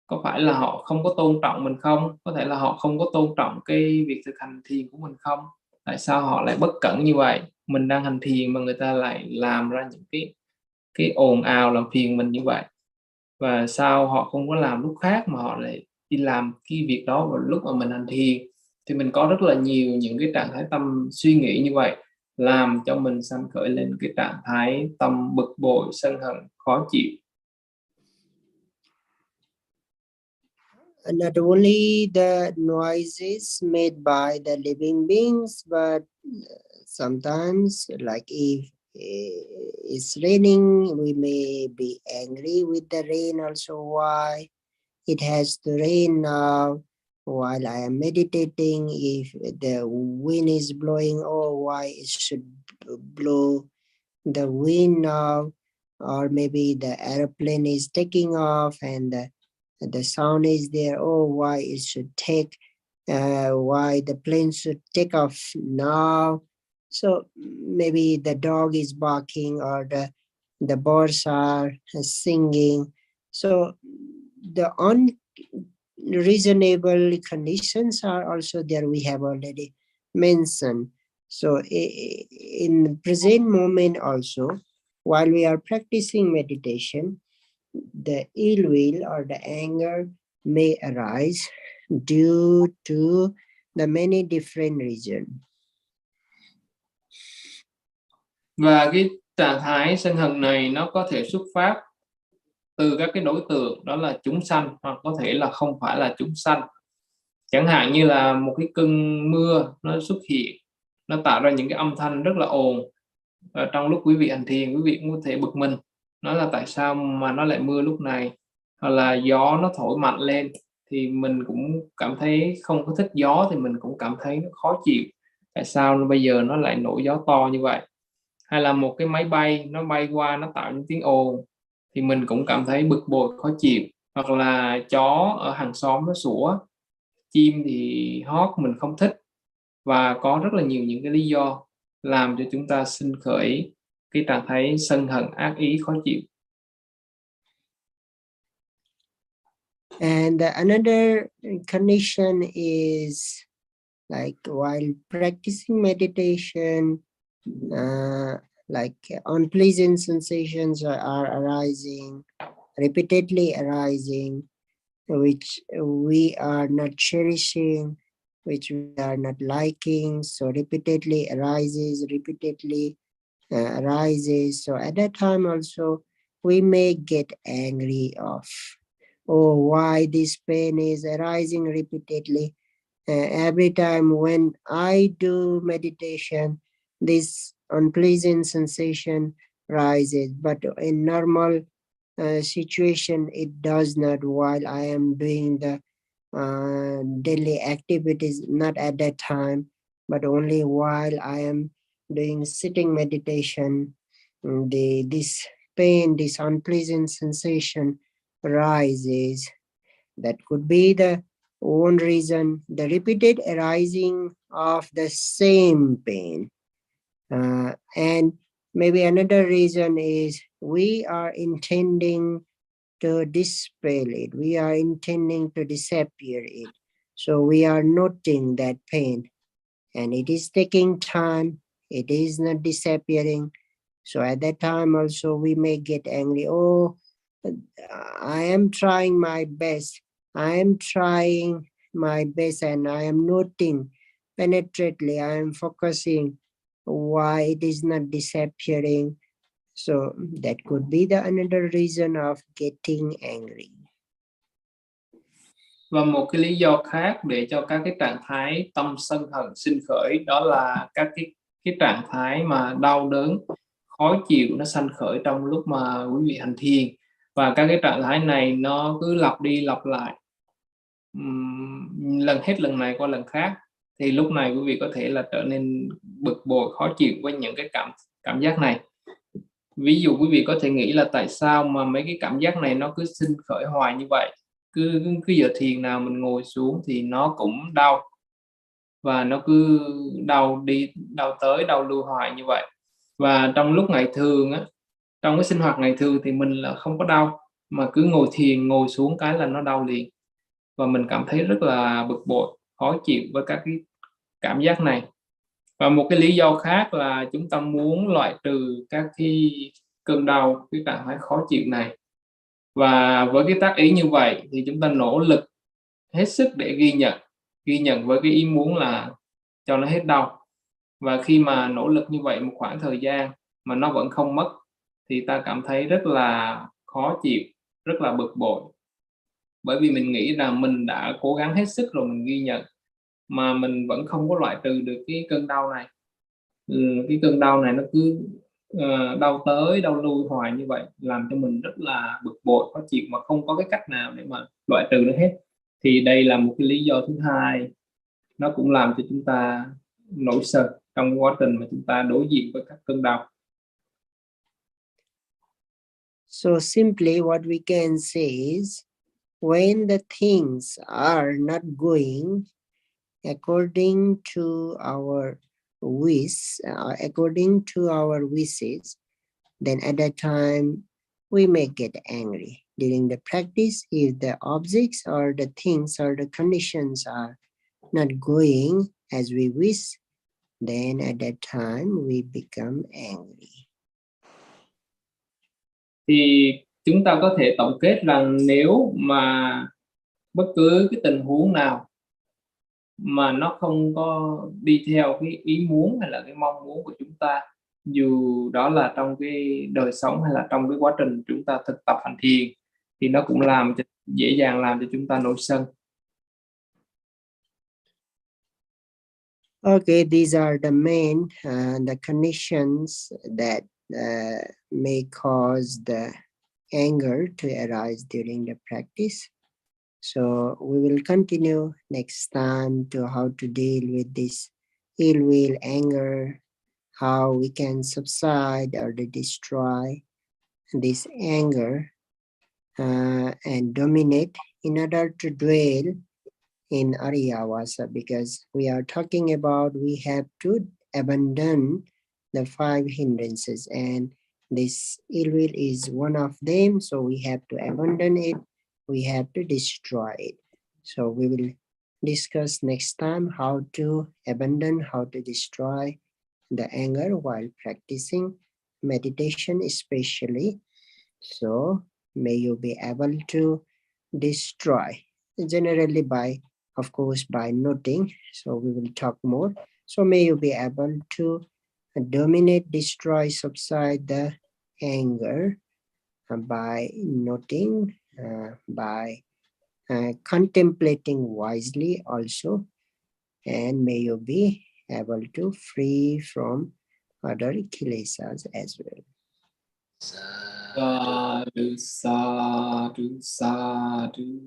[SPEAKER 2] Có phải là họ không có tôn trọng mình không? Có thể là họ không có tôn trọng cái việc thực hành thiền của mình không? Tại sao họ lại bất cẩn như vậy? Mình đang hành thiền mà người ta lại làm ra những cái ồn ào làm phiền mình như vậy. Và sao họ không có làm lúc khác mà họ lại đi làm cái việc đó vào lúc mà mình hành thiền? Thì mình có rất là nhiều những cái trạng thái tâm suy nghĩ như vậy, làm cho mình sanh khởi lên cái trạng thái tâm bực bội, sân hận, khó chịu.
[SPEAKER 1] Not only the noises made by the living beings, but sometimes, like if it's raining, we may be angry with the rain also. Why it has to rain now while I am meditating? If the wind is blowing, oh, why it should blow the wind now? Or maybe the airplane is taking off and the sound is there, oh, why it should take, why the plane should take off now? So maybe the dog is barking, or the birds are singing. So the unreasonable conditions are also there, we have already mentioned. So in the present moment also, while we are practicing meditation, the ill will or the anger may arise due to the many different reasons.
[SPEAKER 2] Và cái trạng thái sân hận này nó có thể xuất phát từ các cái đối tượng, đó là chúng sanh, hoặc có thể là không phải là chúng sanh. Chẳng hạn như là một cái cơn mưa nó xuất hiện, nó tạo ra những cái âm thanh rất là ồn. Trong lúc quý vị hành thiền, quý vị cũng có thể bực mình. nói là tại sao mà nó lại mưa lúc này, hoặc là gió nó thổi mạnh lên thì mình cũng cảm thấy không có thích gió, thì mình cũng cảm thấy nó khó chịu, tại sao bây giờ nó lại nổi gió to như vậy. Hay là một cái máy bay nó bay qua nó tạo những tiếng ồn thì mình cũng cảm thấy bực bội khó chịu. Hoặc là chó ở hàng xóm nó sủa, chim thì hót mình không thích. Và có rất là nhiều những cái lý do làm cho chúng ta sinh khởi cái trạng thái sân hận, ác ý, khó chịu.
[SPEAKER 1] And another condition is like while practicing meditation, like unpleasant sensations are arising, repeatedly arising, which we are not cherishing, which we are not liking, so repeatedly arises, arises. So at that time also we may get angry of, oh, why this pain is arising repeatedly. Every time when I do meditation, this unpleasant sensation rises, but in normal situation it does not while I am doing the daily activities, not at that time, but only while I am doing sitting meditation, this pain, this unpleasant sensation rises. That could be the one reason, the repeated arising of the same pain. And maybe another reason is we are intending to dispel it. We are intending to disappear it. So we are noting that pain and it is taking time. It is not disappearing. So at that time also we may get angry. Oh, I am trying my best. I am trying my best and I am noting penetrately. I am focusing why it is not disappearing. So that could be the another reason of getting angry.
[SPEAKER 2] Và một cái lý do khác để cho các cái trạng thái tâm sân hận sinh khởi, đó là các cái trạng thái mà đau đớn, khó chịu nó sanh khởi trong lúc mà quý vị hành thiền. Và các cái trạng thái này nó cứ lặp đi lặp lại, lần này qua lần khác, thì lúc này quý vị có thể là trở nên bực bội, khó chịu với những cái cảm giác này. Ví dụ quý vị có thể nghĩ là tại sao mà mấy cái cảm giác này nó cứ sinh khởi hoài như vậy, cứ giờ thiền nào mình ngồi xuống thì nó cũng đau, và nó cứ đau đi đau tới đau lui hoài như vậy. Và trong lúc ngày thường á, trong cái sinh hoạt ngày thường thì mình là không có đau, mà cứ ngồi thiền, ngồi xuống cái là nó đau liền, và mình cảm thấy rất là bực bội, khó chịu với các cái cảm giác này. Và một cái lý do khác là chúng ta muốn loại trừ các cái cơn đau, cái trạng thái khó chịu này. Và với cái tác ý như vậy thì chúng ta nỗ lực hết sức để ghi nhận với cái ý muốn là cho nó hết đau. Và khi mà nỗ lực như vậy một khoảng thời gian mà nó vẫn không mất thì ta cảm thấy rất là khó chịu, rất là bực bội. Bởi vì mình nghĩ rằng mình đã cố gắng hết sức rồi, mình ghi nhận mà mình vẫn không có loại trừ được cái cơn đau này. Cái cơn đau này nó cứ đau tới đau lui hoài như vậy, làm cho mình rất là bực bội, khó chịu mà không có cái cách nào để mà loại trừ nó hết. Thì đây là một cái lý do thứ hai, nó cũng làm cho chúng ta nổi sân trong quá trình mà chúng ta đối diện với các cơn đau.
[SPEAKER 1] So simply what we can say is, when the things are not going according to our wish, according to our wishes, then at that time we may get angry. During the practice, if the objects or the things or the conditions are not going as we wish, then at that time we become angry.
[SPEAKER 2] Thì chúng ta có thể tổng kết rằng nếu mà bất cứ cái tình huống nào mà nó không có đi theo cái ý muốn hay là cái mong muốn của chúng ta, dù đó là trong cái đời sống hay là trong cái quá trình chúng ta thực tập hành thiền, thì nó cũng dễ dàng làm cho chúng ta nổi sân.
[SPEAKER 1] Okay, these are the main the conditions that may cause the anger to arise during the practice. So we will continue next time to how to deal with this ill will, anger, how we can subside or destroy this anger and dominate in order to dwell in Ariyavasa, because we are talking about we have to abandon the 5 hindrances, and this ill will is one of them, so we have to abandon it, we have to destroy it. So we will discuss next time how to abandon, how to destroy the anger while practicing meditation especially. So may you be able to destroy, generally by, of course, by noting. So we will talk more. So may you be able to dominate, destroy, subside the anger by noting, by contemplating wisely also, and may you be able to free from other kilesas as well.
[SPEAKER 2] Sadhu, sadhu, sadhu.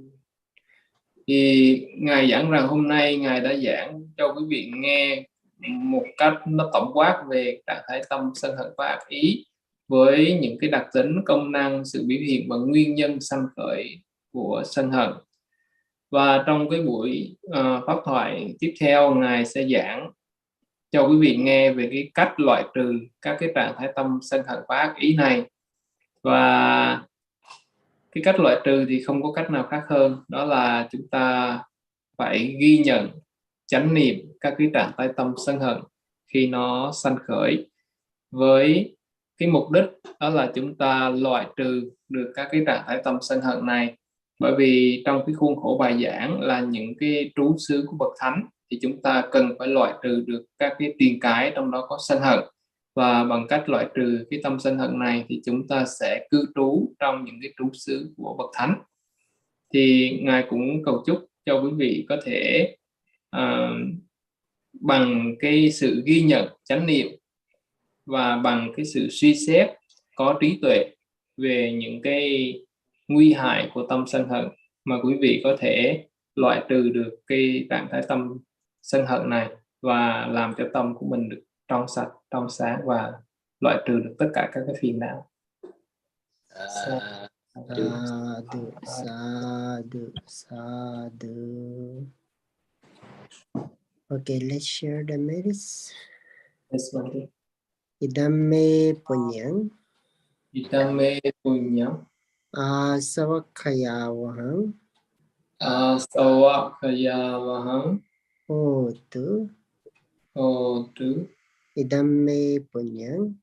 [SPEAKER 2] Thì Ngài giảng rằng hôm nay Ngài đã giảng cho quý vị nghe một cách nó tổng quát về trạng thái tâm sân hận và ác ý, với những cái đặc tính, công năng, sự biểu hiện và nguyên nhân sanh khởi của sân hận. Và trong cái buổi pháp thoại tiếp theo, Ngài sẽ giảng cho quý vị nghe về cái cách loại trừ các cái trạng thái tâm sân hận và ác ý này. Và cái cách loại trừ thì không có cách nào khác hơn, đó là chúng ta phải ghi nhận, chánh niệm các cái trạng thái tâm sân hận khi nó sanh khởi, với cái mục đích đó là chúng ta loại trừ được các cái trạng thái tâm sân hận này. Bởi vì trong cái khuôn khổ bài giảng là những cái trú xứ của bậc thánh, thì chúng ta cần phải loại trừ được các cái tiền cái trong đó có sân hận. Và bằng cách loại trừ cái tâm sân hận này thì chúng ta sẽ cư trú trong những cái trú xứ của bậc thánh. Thì Ngài cũng cầu chúc cho quý vị có thể bằng cái sự ghi nhận, chánh niệm và bằng cái sự suy xét có trí tuệ về những cái nguy hại của tâm sân hận, mà quý vị có thể loại trừ được cái trạng thái tâm sân hận này và làm cho tâm của mình được trong sạch, trong sáng và loại trừ được tất cả các cái phiền não.
[SPEAKER 1] Sadhu, sadhu, sadhu. Okay, let's share the merits.
[SPEAKER 2] Yes, Bhante.
[SPEAKER 1] Idamme punyam.
[SPEAKER 2] Idamme punyam.
[SPEAKER 1] Asavakhayavaham.
[SPEAKER 2] Asavakhayavaham.
[SPEAKER 1] Hotu.
[SPEAKER 2] Hotu.
[SPEAKER 1] Idamme punyam.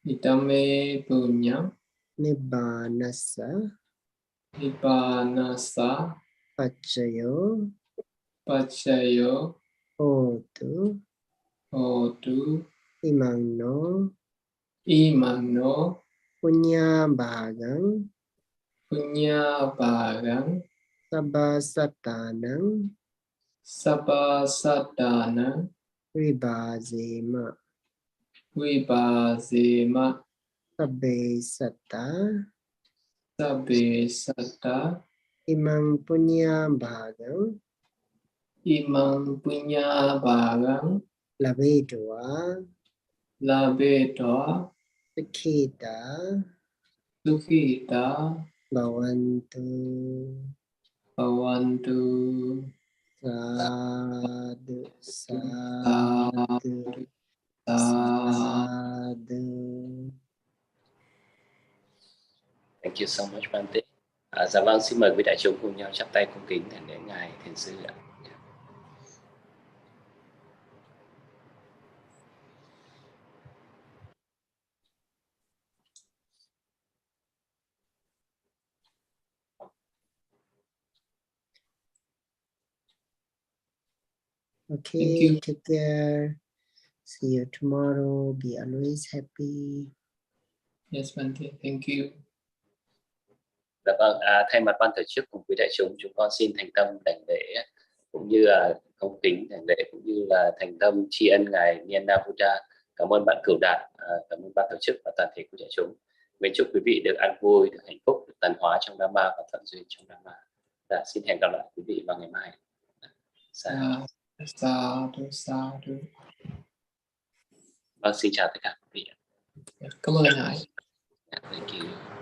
[SPEAKER 2] Idamme punyam.
[SPEAKER 1] Nibbanasa.
[SPEAKER 2] Nibbanasa.
[SPEAKER 1] Pachayo.
[SPEAKER 2] Pachayo.
[SPEAKER 1] Hotu.
[SPEAKER 2] Hotu.
[SPEAKER 1] Imano.
[SPEAKER 2] Imano.
[SPEAKER 1] Punya bhagang.
[SPEAKER 2] Punya bhagang.
[SPEAKER 1] Sabbasatanang.
[SPEAKER 2] Sabbāsatanang.
[SPEAKER 1] Vibhāzema.
[SPEAKER 2] Vibhāzema.
[SPEAKER 1] Sabbe satta.
[SPEAKER 2] Sabbe satta.
[SPEAKER 1] Imang punya bhagang.
[SPEAKER 2] Imang punya bhagang.
[SPEAKER 1] Labedva.
[SPEAKER 2] Labedva.
[SPEAKER 1] Sukhita.
[SPEAKER 2] Sukhita.
[SPEAKER 1] Bhavantu.
[SPEAKER 2] Bhavantu.
[SPEAKER 1] Sadhu, sadhu, sadhu.
[SPEAKER 3] Thank you so much, Bhante. Dạ vâng, xin mời quý đại chúng cùng nhau chắp tay cung kính để Ngài Thiền sư ạ.
[SPEAKER 1] Okay, take care. See you tomorrow. Be always happy.
[SPEAKER 2] Yes, Bhante. Thank you.
[SPEAKER 3] Dạ vâng, thay mặt ban tổ chức cùng quý đại chúng con xin thành tâm đảnh lễ, cũng như là cung kính đảnh lễ, cũng như là thành tâm tri ân Ngài Nyanavudha Cảm ơn bạn Cửu Đạt, cảm ơn ban tổ chức và toàn thể quý đại chúng. Nguyện chúc quý vị được an vui, được hạnh phúc, được tấn hóa trong Dhamma và tận duyên trong Dhamma. Xin hẹn gặp lại quý vị vào ngày mai. Vâng, xin chào tất cả quý vị.
[SPEAKER 2] Cảm ơn Hải.
[SPEAKER 3] Thank you.